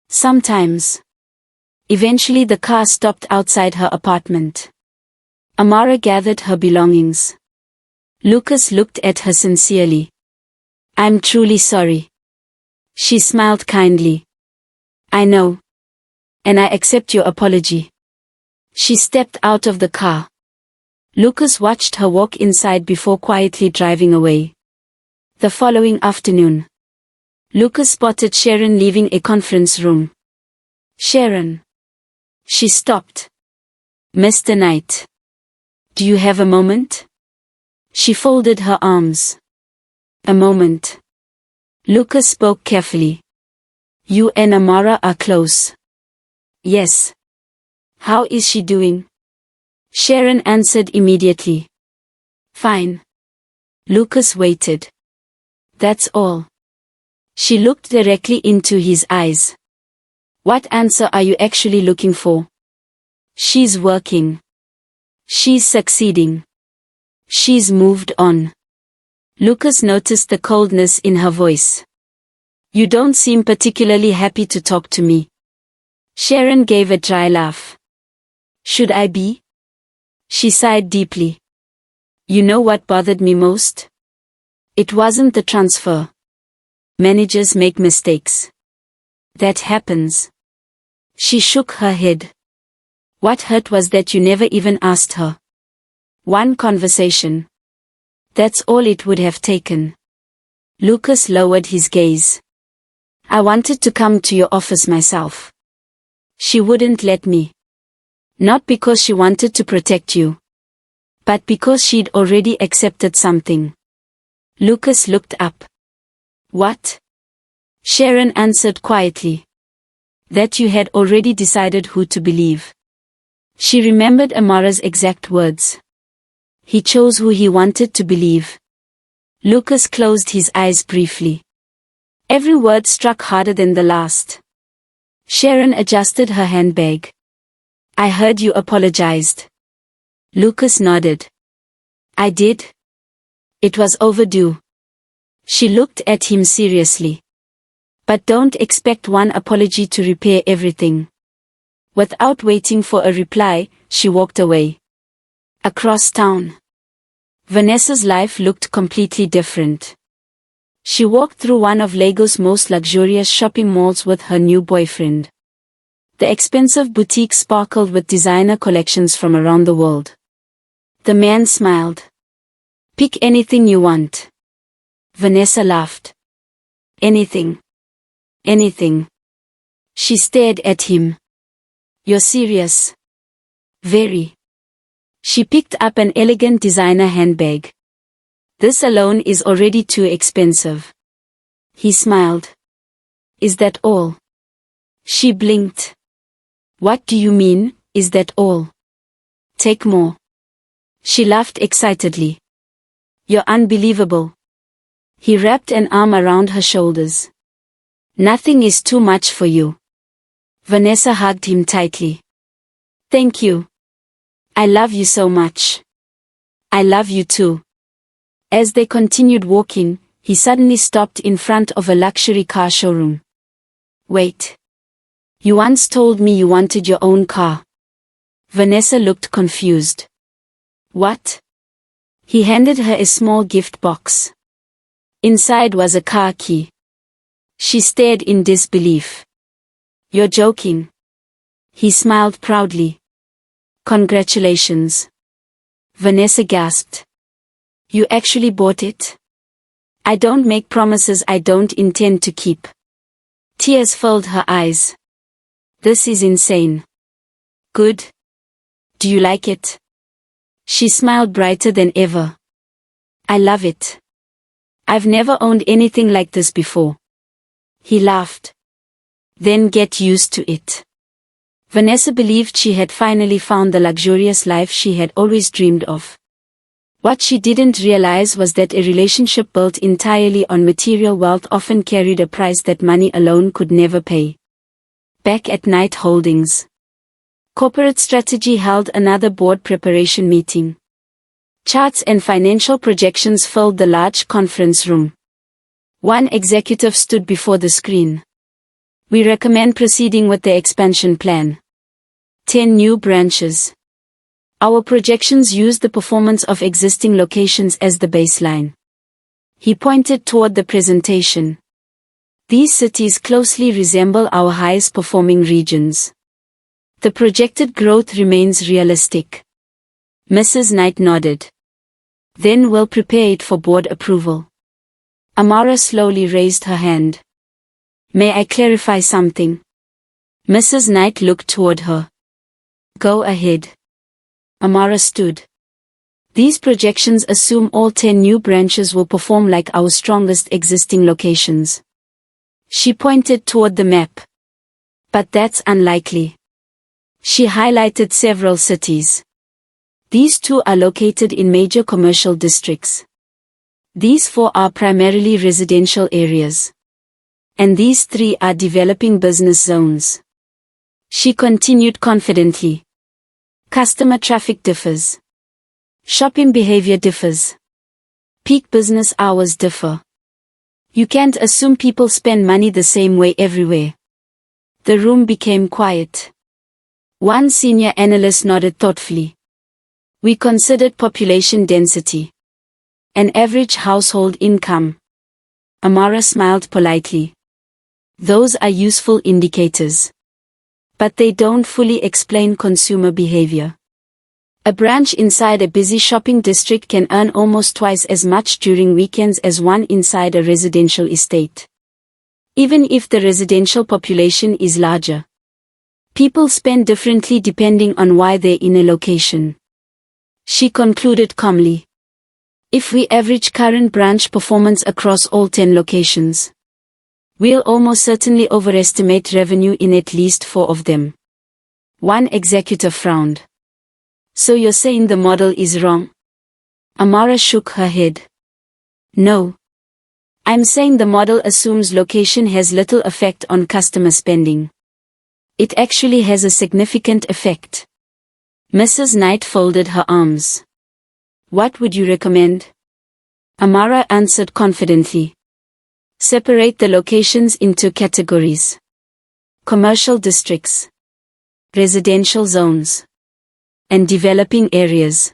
Sometimes. Eventually the car stopped outside her apartment. Amara gathered her belongings. Lucas looked at her sincerely. I'm truly sorry. She smiled kindly. I know. And I accept your apology. She stepped out of the car. Lucas watched her walk inside before quietly driving away. The following afternoon, Lucas spotted Sharon leaving a conference room. Sharon. She stopped. Mr. Knight. Do you have a moment? She folded her arms. A moment. Lucas spoke carefully. You and Amara are close. Yes. How is she doing? Sharon answered immediately. Fine. Lucas waited. That's all. She looked directly into his eyes. What answer are you actually looking for? She's working. She's succeeding. She's moved on. Lucas noticed the coldness in her voice. You don't seem particularly happy to talk to me. Sharon gave a dry laugh. Should I be? She sighed deeply. You know what bothered me most? It wasn't the transfer. Managers make mistakes. That happens. She shook her head. What hurt was that you never even asked her. One conversation. That's all it would have taken. Lucas lowered his gaze. I wanted to come to your office myself. She wouldn't let me. Not because she wanted to protect you, but because she'd already accepted something. Lucas looked up. What? Sharon answered quietly. That you had already decided who to believe. She remembered Amara's exact words. He chose who he wanted to believe. Lucas closed his eyes briefly. Every word struck harder than the last. Sharon adjusted her handbag. I heard you apologized. Lucas nodded. I did. It was overdue. She looked at him seriously. But don't expect one apology to repair everything. Without waiting for a reply, she walked away. Across town. Vanessa's life looked completely different. She walked through one of Lagos' most luxurious shopping malls with her new boyfriend. The expensive boutique sparkled with designer collections from around the world. The man smiled. Pick anything you want. Vanessa laughed. Anything. Anything. She stared at him. You're serious? Very. She picked up an elegant designer handbag. This alone is already too expensive. He smiled. Is that all? She blinked. What do you mean, is that all? Take more. She laughed excitedly. You're unbelievable. He wrapped an arm around her shoulders. Nothing is too much for you. Vanessa hugged him tightly. Thank you. I love you so much. I love you too. As they continued walking, he suddenly stopped in front of a luxury car showroom. Wait. You once told me you wanted your own car. Vanessa looked confused. What? He handed her a small gift box. Inside was a car key. She stared in disbelief. You're joking. He smiled proudly. Congratulations. Vanessa gasped. You actually bought it? I don't make promises I don't intend to keep. Tears filled her eyes. This is insane. Good. Do you like it? She smiled brighter than ever. I love it. I've never owned anything like this before. He laughed. Then get used to it. Vanessa believed she had finally found the luxurious life she had always dreamed of. What she didn't realize was that a relationship built entirely on material wealth often carried a price that money alone could never pay. Back at Night Holdings. Corporate strategy held another board preparation meeting. Charts and financial projections filled the large conference room. One executive stood before the screen. We recommend proceeding with the expansion plan. 10 new branches. Our projections use the performance of existing locations as the baseline. He pointed toward the presentation. These cities closely resemble our highest performing regions. The projected growth remains realistic. Mrs. Knight nodded. Then we'll prepare it for board approval. Amara slowly raised her hand. May I clarify something? Mrs. Knight looked toward her. Go ahead. Amara stood. These projections assume all 10 new branches will perform like our strongest existing locations. She pointed toward the map. But that's unlikely. She highlighted several cities. These 2 are located in major commercial districts. These 4 are primarily residential areas. And these 3 are developing business zones. She continued confidently. Customer traffic differs. Shopping behavior differs. Peak business hours differ. You can't assume people spend money the same way everywhere. The room became quiet. One senior analyst nodded thoughtfully. We considered population density. An average household income. Amara smiled politely. Those are useful indicators. but they don't fully explain consumer behavior. A branch inside a busy shopping district can earn almost twice as much during weekends as one inside a residential estate. Even if the residential population is larger, people spend differently depending on why they're in a location. She concluded calmly. If we average current branch performance across all 10 locations, we'll almost certainly overestimate revenue in at least 4 of them. One executive frowned. So you're saying the model is wrong? Amara shook her head. No. I'm saying the model assumes location has little effect on customer spending. It actually has a significant effect. Mrs. Knight folded her arms. What would you recommend? Amara answered confidently. Separate the locations into categories. Commercial districts, residential zones, and developing areas.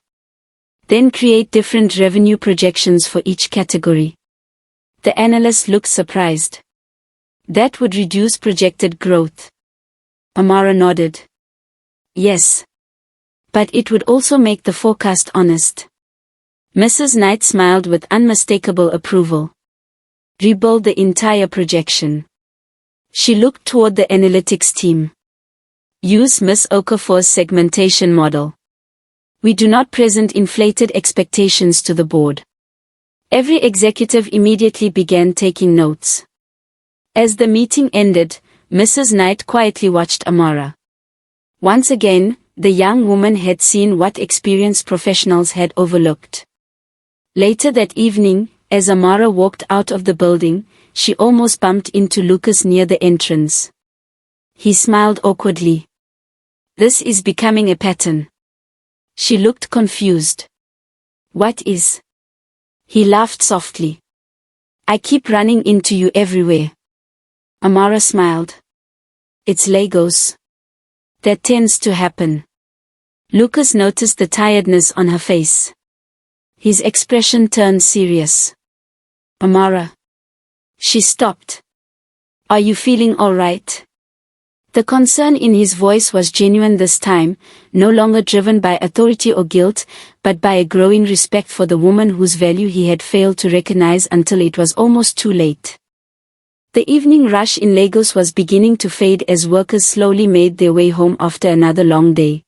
Then create different revenue projections for each category. The analyst looked surprised. That would reduce projected growth. Amara nodded. Yes. But it would also make the forecast honest. Mrs. Knight smiled with unmistakable approval. Rebuild the entire projection. She looked toward the analytics team. Use Miss Okafor's segmentation model. We do not present inflated expectations to the board. Every executive immediately began taking notes. As the meeting ended, Mrs. Knight quietly watched Amara. Once again, the young woman had seen what experienced professionals had overlooked. Later that evening, as Amara walked out of the building, she almost bumped into Lucas near the entrance. He smiled awkwardly. This is becoming a pattern. She looked confused. What is? He laughed softly. I keep running into you everywhere. Amara smiled. It's Legos. That tends to happen. Lucas noticed the tiredness on her face. His expression turned serious. Amara. She stopped. Are you feeling all right? The concern in his voice was genuine this time, no longer driven by authority or guilt, but by a growing respect for the woman whose value he had failed to recognize until it was almost too late. The evening rush in Lagos was beginning to fade as workers slowly made their way home after another long day.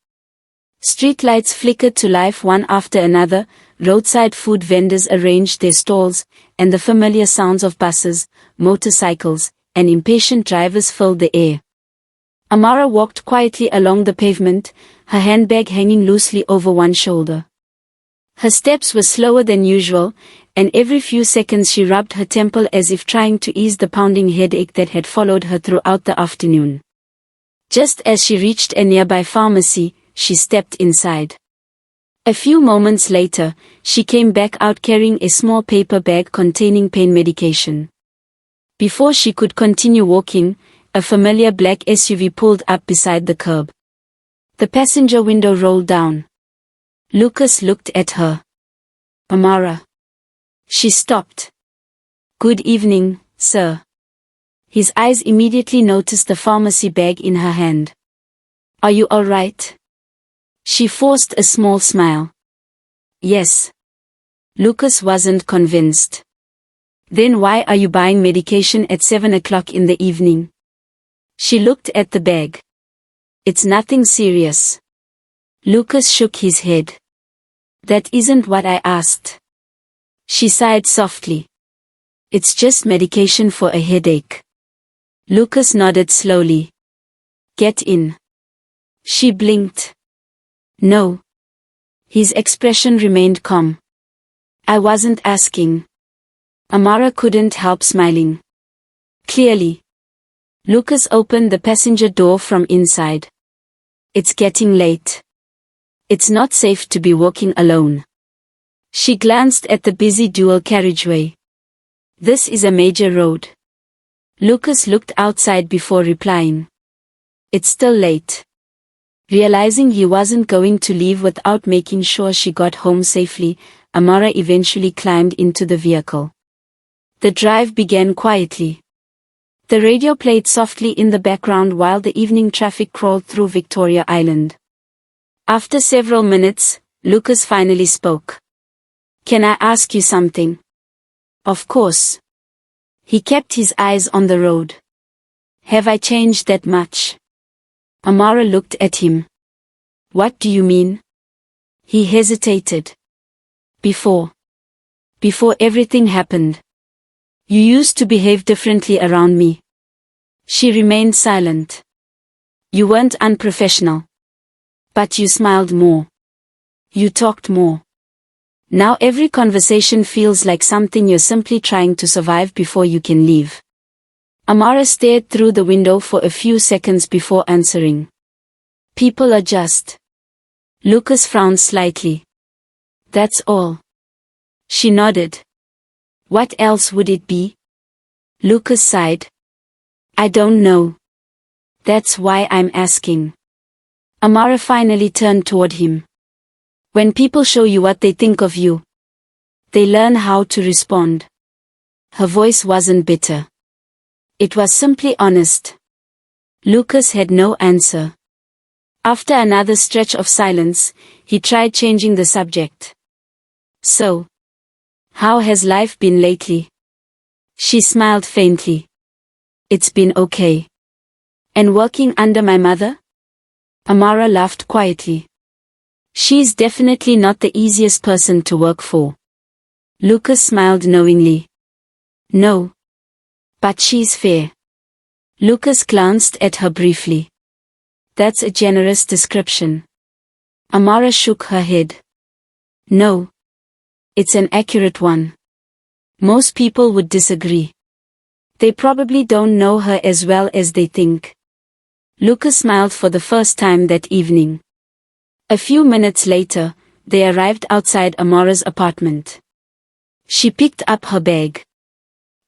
Streetlights flickered to life one after another, roadside food vendors arranged their stalls, and the familiar sounds of buses, motorcycles, and impatient drivers filled the air. Amara walked quietly along the pavement, her handbag hanging loosely over one shoulder. Her steps were slower than usual, and every few seconds she rubbed her temple as if trying to ease the pounding headache that had followed her throughout the afternoon. Just as she reached a nearby pharmacy, she stepped inside. A few moments later, she came back out carrying a small paper bag containing pain medication. Before she could continue walking, a familiar black SUV pulled up beside the curb. The passenger window rolled down. Lucas looked at her. Amara. She stopped. Good evening, sir. His eyes immediately noticed the pharmacy bag in her hand. Are you all right? She forced a small smile. Yes. Lucas wasn't convinced. Then why are you buying medication at 7 o'clock in the evening? She looked at the bag. It's nothing serious. Lucas shook his head. That isn't what I asked. She sighed softly. It's just medication for a headache. Lucas nodded slowly. Get in. She blinked. No. His expression remained calm. I wasn't asking. Amara couldn't help smiling. Clearly. Lucas opened the passenger door from inside. It's getting late. It's not safe to be walking alone. She glanced at the busy dual carriageway. This is a major road. Lucas looked outside before replying. It's still late. Realizing he wasn't going to leave without making sure she got home safely, Amara eventually climbed into the vehicle. The drive began quietly. The radio played softly in the background while the evening traffic crawled through Victoria Island. After several minutes, Lucas finally spoke. "Can I ask you something?" "Of course." He kept his eyes on the road. "Have I changed that much?" Amara looked at him. "What do you mean?" He hesitated. Before everything happened. You used to behave differently around me." She remained silent. "You weren't unprofessional. But you smiled more. You talked more. Now every conversation feels like something you're simply trying to survive before you can leave." Amara stared through the window for a few seconds before answering. "People adjust." Lucas frowned slightly. "That's all." She nodded. "What else would it be?" Lucas sighed. "I don't know. That's why I'm asking." Amara finally turned toward him. "When people show you what they think of you, they learn how to respond." Her voice wasn't bitter. It was simply honest. Lucas had no answer. After another stretch of silence, he tried changing the subject. "So, how has life been lately?" She smiled faintly. "It's been okay." "And working under my mother?" Amara laughed quietly. "She's definitely not the easiest person to work for." Lucas smiled knowingly. "No. But she's fair." Lucas glanced at her briefly. "That's a generous description." Amara shook her head. "No. It's an accurate one. Most people would disagree. They probably don't know her as well as they think." Lucas smiled for the first time that evening. A few minutes later, they arrived outside Amara's apartment. She picked up her bag.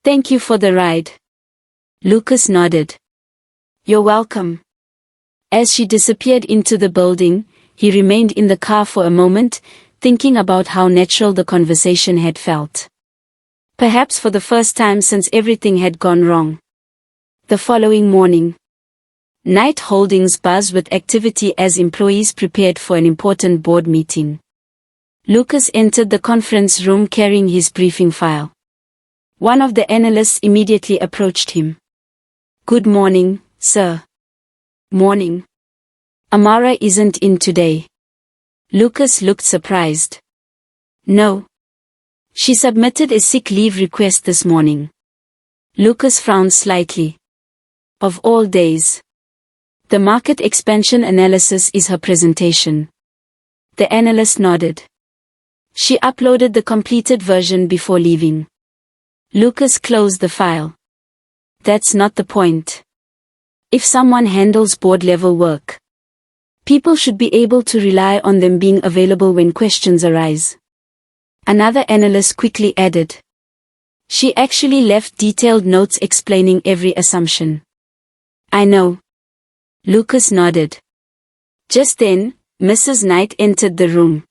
"Thank you for the ride." Lucas nodded. "You're welcome." As she disappeared into the building, he remained in the car for a moment, thinking about how natural the conversation had felt. Perhaps for the first time since everything had gone wrong. The following morning, night holdings buzzed with activity as employees prepared for an important board meeting. Lucas entered the conference room carrying his briefing file. One of the analysts immediately approached him. "Good morning, sir." "Morning. Amara isn't in today." Lucas looked surprised. "No. She submitted a sick leave request this morning." Lucas frowned slightly. "Of all days. The market expansion analysis is her presentation." The analyst nodded. She uploaded the completed version before leaving. Lucas closed the file. "That's not the point. If someone handles board-level work, people should be able to rely on them being available when questions arise." Another analyst quickly added. "She actually left detailed notes explaining every assumption." "I know." Lucas nodded. Just then, Mrs. Knight entered the room.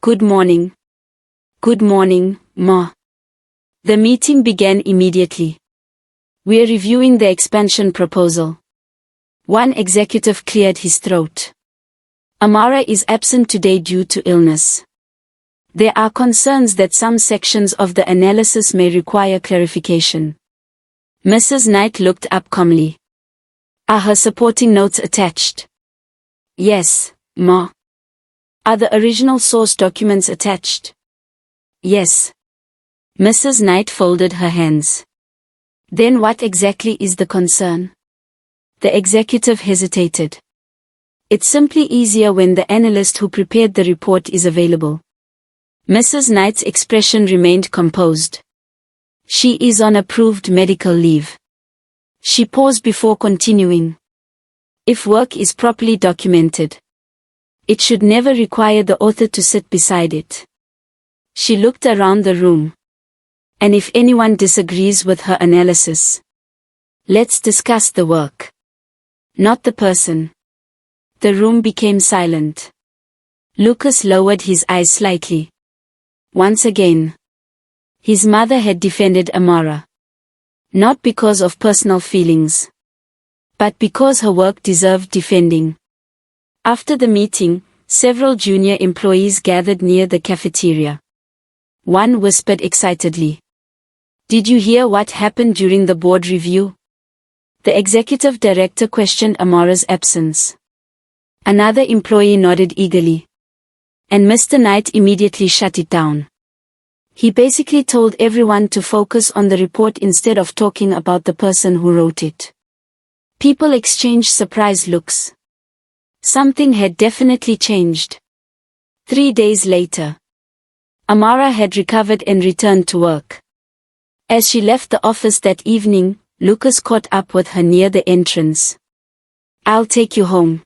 "Good morning." "Good morning, Ma." The meeting began immediately. "We're reviewing the expansion proposal." One executive cleared his throat. "Amara is absent today due to illness. There are concerns that some sections of the analysis may require clarification." Mrs. Knight looked up calmly. "Are her supporting notes attached?" "Yes, Ma." "Are the original source documents attached?" "Yes." Mrs. Knight folded her hands. "Then what exactly is the concern?" The executive hesitated. "It's simply easier when the analyst who prepared the report is available." Mrs. Knight's expression remained composed. "She is on approved medical leave." She paused before continuing. "If work is properly documented, it should never require the author to sit beside it." She looked around the room. "And if anyone disagrees with her analysis, let's discuss the work, not the person." The room became silent. Lucas lowered his eyes slightly. Once again, his mother had defended Amara. Not because of personal feelings, but because her work deserved defending. After the meeting, several junior employees gathered near the cafeteria. One whispered excitedly, "Did you hear what happened during the board review?" The executive director questioned Amara's absence. Another employee nodded eagerly. And Mr. Knight immediately shut it down. He basically told everyone to focus on the report instead of talking about the person who wrote it. People exchanged surprised looks. Something had definitely changed. 3 days later, Amara had recovered and returned to work. As she left the office that evening, Lucas caught up with her near the entrance. "I'll take you home."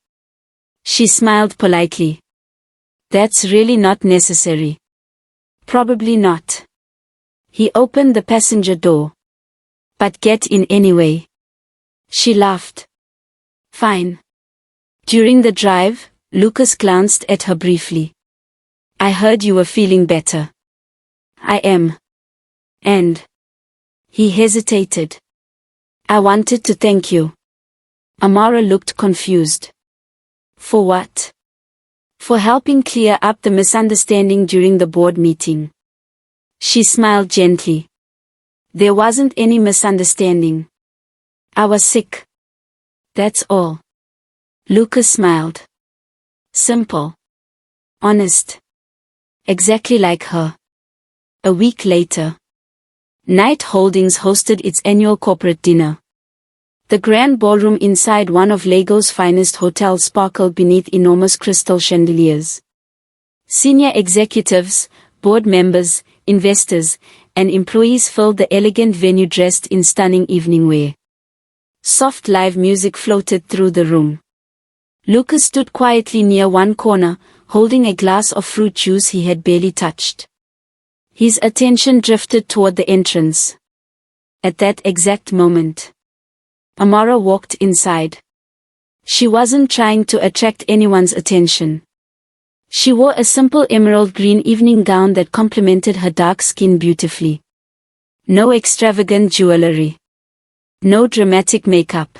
She smiled politely. "That's really not necessary." "Probably not." He opened the passenger door. "But get in anyway." She laughed. "Fine." During the drive, Lucas glanced at her briefly. "I heard you were feeling better." "I am." "And?" He hesitated. "I wanted to thank you." Amara looked confused. "For what?" "For helping clear up the misunderstanding during the board meeting." She smiled gently. "There wasn't any misunderstanding. I was sick. That's all." Lucas smiled. Simple. Honest. Exactly like her. A week later, Knight Holdings hosted its annual corporate dinner. The grand ballroom inside one of Lago's finest hotels sparkled beneath enormous crystal chandeliers. Senior executives, board members, investors, and employees filled the elegant venue dressed in stunning evening wear. Soft live music floated through the room. Lucas stood quietly near one corner, holding a glass of fruit juice he had barely touched. His attention drifted toward the entrance. At that exact moment, Amara walked inside. She wasn't trying to attract anyone's attention. She wore a simple emerald green evening gown that complemented her dark skin beautifully. No extravagant jewelry. No dramatic makeup.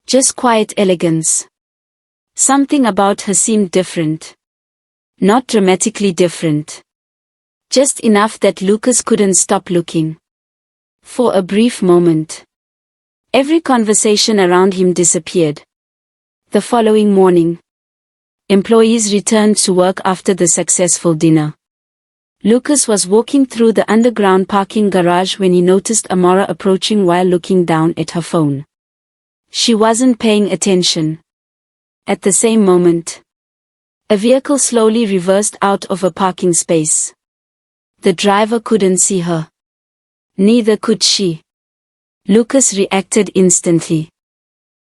Just quiet elegance. Something about her seemed different. Not dramatically different. Just enough that Lucas couldn't stop looking. For a brief moment, every conversation around him disappeared. The following morning, employees returned to work after the successful dinner. Lucas was walking through the underground parking garage when he noticed Amara approaching while looking down at her phone. She wasn't paying attention. At the same moment, a vehicle slowly reversed out of a parking space. The driver couldn't see her. Neither could she. Lucas reacted instantly.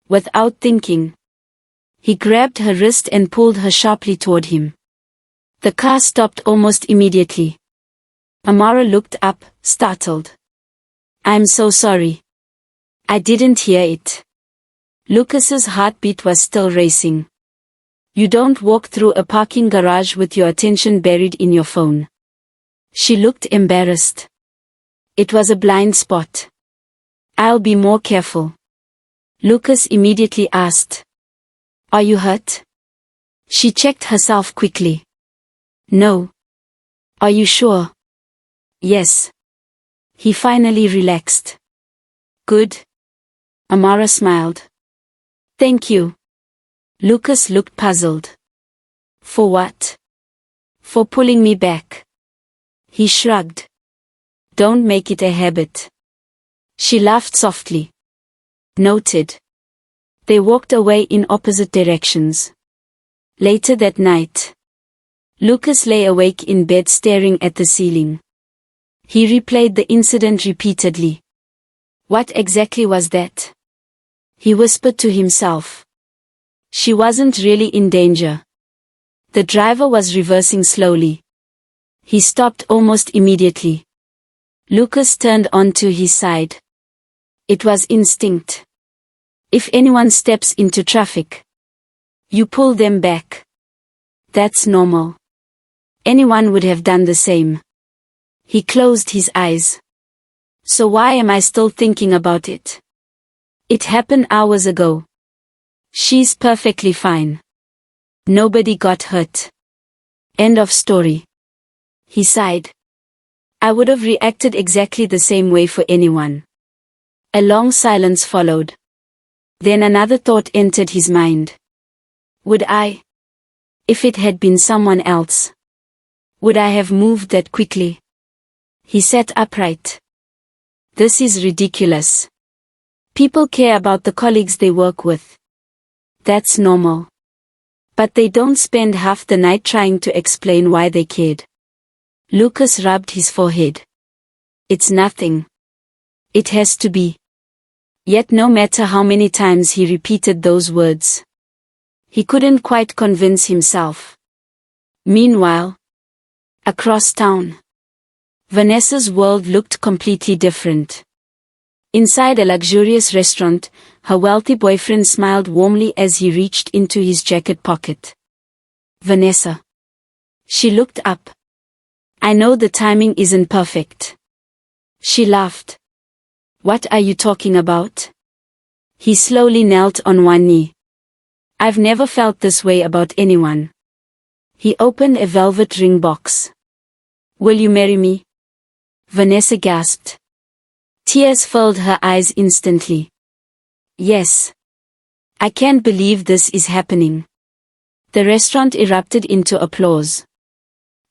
Without thinking, he grabbed her wrist and pulled her sharply toward him. The car stopped almost immediately. Amara looked up, startled. "I'm so sorry. I didn't hear it." Lucas's heartbeat was still racing. "You don't walk through a parking garage with your attention buried in your phone." She looked embarrassed. "It was a blind spot. I'll be more careful." Lucas immediately asked, "Are you hurt?" She checked herself quickly. "No." "Are you sure?" "Yes." He finally relaxed. "Good." Amara smiled. "Thank you." Lucas looked puzzled. "For what?" "For pulling me back." He shrugged. "Don't make it a habit." She laughed softly. Noted. They walked away in opposite directions. Later that night, Lucas lay awake in bed staring at the ceiling. He replayed the incident repeatedly. What exactly was that? He whispered to himself. She wasn't really in danger. The driver was reversing slowly. He stopped almost immediately. Lucas turned onto his side. It was instinct. If anyone steps into traffic, you pull them back. That's normal. Anyone would have done the same. He closed his eyes. So why am I still thinking about it? It happened hours ago. She's perfectly fine. Nobody got hurt. End of story. He sighed. I would have reacted exactly the same way for anyone. A long silence followed. Then another thought entered his mind. Would I? If it had been someone else. Would I have moved that quickly? He sat upright. This is ridiculous. People care about the colleagues they work with. That's normal. But they don't spend half the night trying to explain why they cared. Lucas rubbed his forehead. It's nothing. It has to be. Yet no matter how many times he repeated those words, he couldn't quite convince himself. Meanwhile, across town, Vanessa's world looked completely different. Inside a luxurious restaurant, her wealthy boyfriend smiled warmly as he reached into his jacket pocket. Vanessa. She looked up. I know the timing isn't perfect. She laughed. What are you talking about? He slowly knelt on one knee. I've never felt this way about anyone. He opened a velvet ring box. Will you marry me? Vanessa gasped. Tears filled her eyes instantly. Yes. I can't believe this is happening. The restaurant erupted into applause.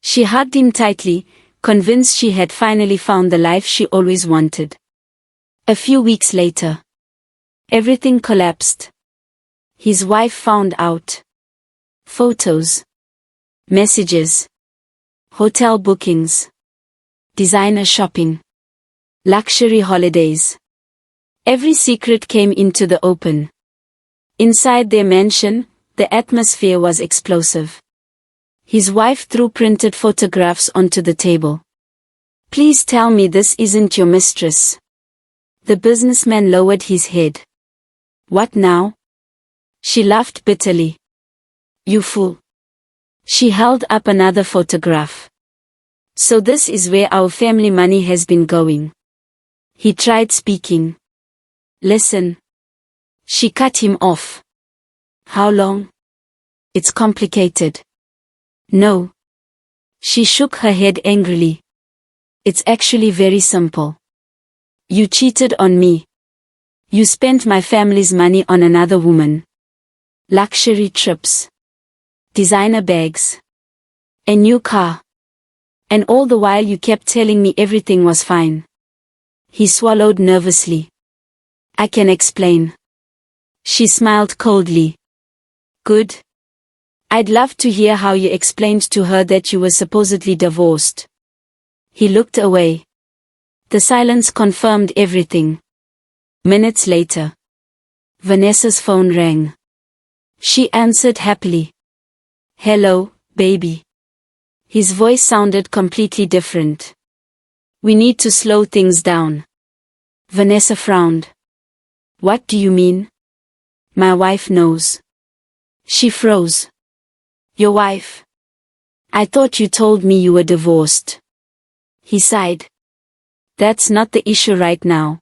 She hugged him tightly, convinced she had finally found the life she always wanted. A few weeks later, everything collapsed. His wife found out. Photos. Messages. Hotel bookings. Designer shopping. Luxury holidays. Every secret came into the open. Inside their mansion, the atmosphere was explosive. His wife threw printed photographs onto the table. Please tell me this isn't your mistress. The businessman lowered his head. What now? She laughed bitterly. You fool. She held up another photograph. So this is where our family money has been going. He tried speaking. Listen. She cut him off. How long? It's complicated. No. She shook her head angrily. It's actually very simple. You cheated on me. You spent my family's money on another woman. Luxury trips. Designer bags. A new car. And all the while you kept telling me everything was fine. He swallowed nervously. I can explain. She smiled coldly. Good. I'd love to hear how you explained to her that you were supposedly divorced. He looked away. The silence confirmed everything. Minutes later, Vanessa's phone rang. She answered happily. Hello, baby. His voice sounded completely different. We need to slow things down. Vanessa frowned. What do you mean? My wife knows. She froze. Your wife? I thought you told me you were divorced. He sighed. That's not the issue right now.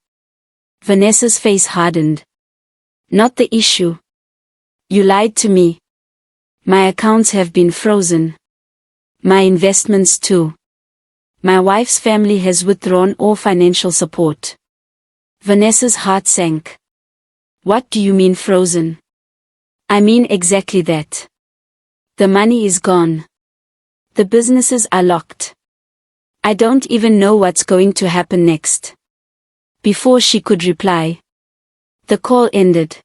Vanessa's face hardened. Not the issue. You lied to me. My accounts have been frozen. My investments too. My wife's family has withdrawn all financial support. Vanessa's heart sank. What do you mean frozen? I mean exactly that. The money is gone. The businesses are locked. I don't even know what's going to happen next. Before she could reply, the call ended.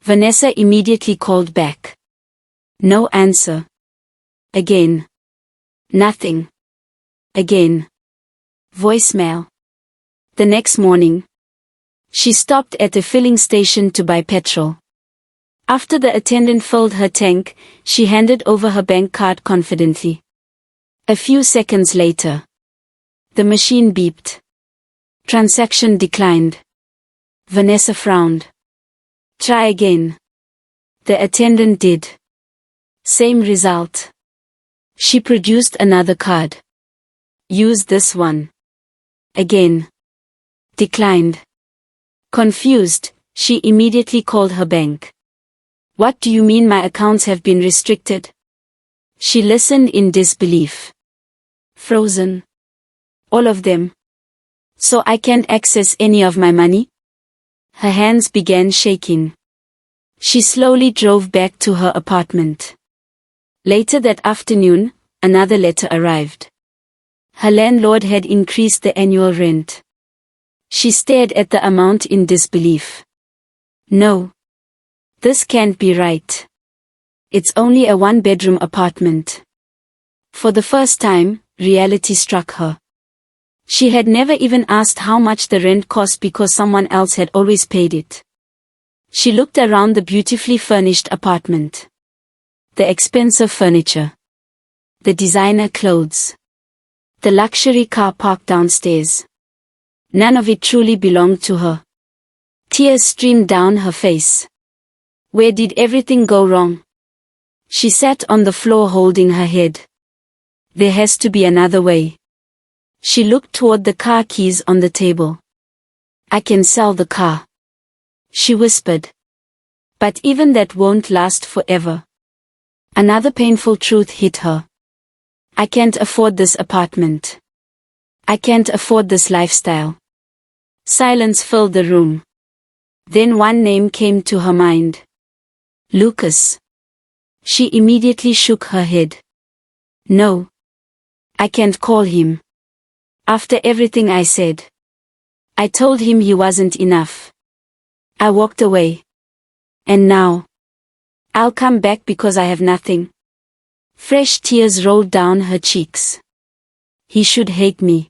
Vanessa immediately called back. No answer. Again. Nothing. Again. Voicemail. The next morning, she stopped at a filling station to buy petrol. After the attendant filled her tank, she handed over her bank card confidently. A few seconds later, the machine beeped. Transaction declined. Vanessa frowned. Try again. The attendant did. Same result. She produced another card. Use this one. Again. Declined. Confused, she immediately called her bank. What do you mean my accounts have been restricted? She listened in disbelief. Frozen. All of them. So I can't access any of my money? Her hands began shaking. She slowly drove back to her apartment. Later that afternoon, another letter arrived. Her landlord had increased the annual rent. She stared at the amount in disbelief. No. This can't be right. It's only a one-bedroom apartment. For the first time, reality struck her. She had never even asked how much the rent cost because someone else had always paid it. She looked around the beautifully furnished apartment. The expensive furniture. The designer clothes. The luxury car parked downstairs. None of it truly belonged to her. Tears streamed down her face. Where did everything go wrong? She sat on the floor holding her head. There has to be another way. She looked toward the car keys on the table. I can sell the car, she whispered. But even that won't last forever. Another painful truth hit her. I can't afford this apartment. I can't afford this lifestyle. Silence filled the room. Then one name came to her mind. Lucas. She immediately shook her head. No. I can't call him. After everything I said. I told him he wasn't enough. I walked away. And now? I'll come back because I have nothing. Fresh tears rolled down her cheeks. He should hate me.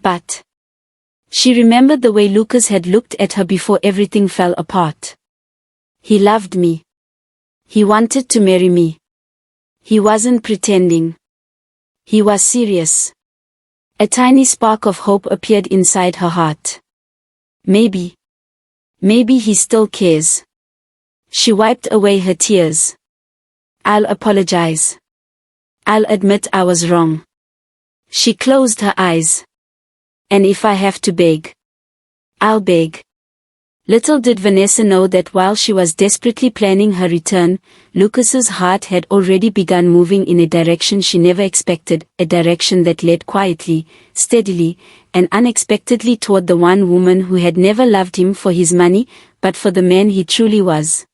But she remembered the way Lucas had looked at her before everything fell apart. He loved me. He wanted to marry me. He wasn't pretending. He was serious. A tiny spark of hope appeared inside her heart. Maybe he still cares. She wiped away her tears. I'll apologize. I'll admit I was wrong. She closed her eyes. And if I have to beg, I'll beg. Little did Vanessa know that while she was desperately planning her return, Lucas's heart had already begun moving in a direction she never expected, a direction that led quietly, steadily, and unexpectedly toward the one woman who had never loved him for his money, but for the man he truly was.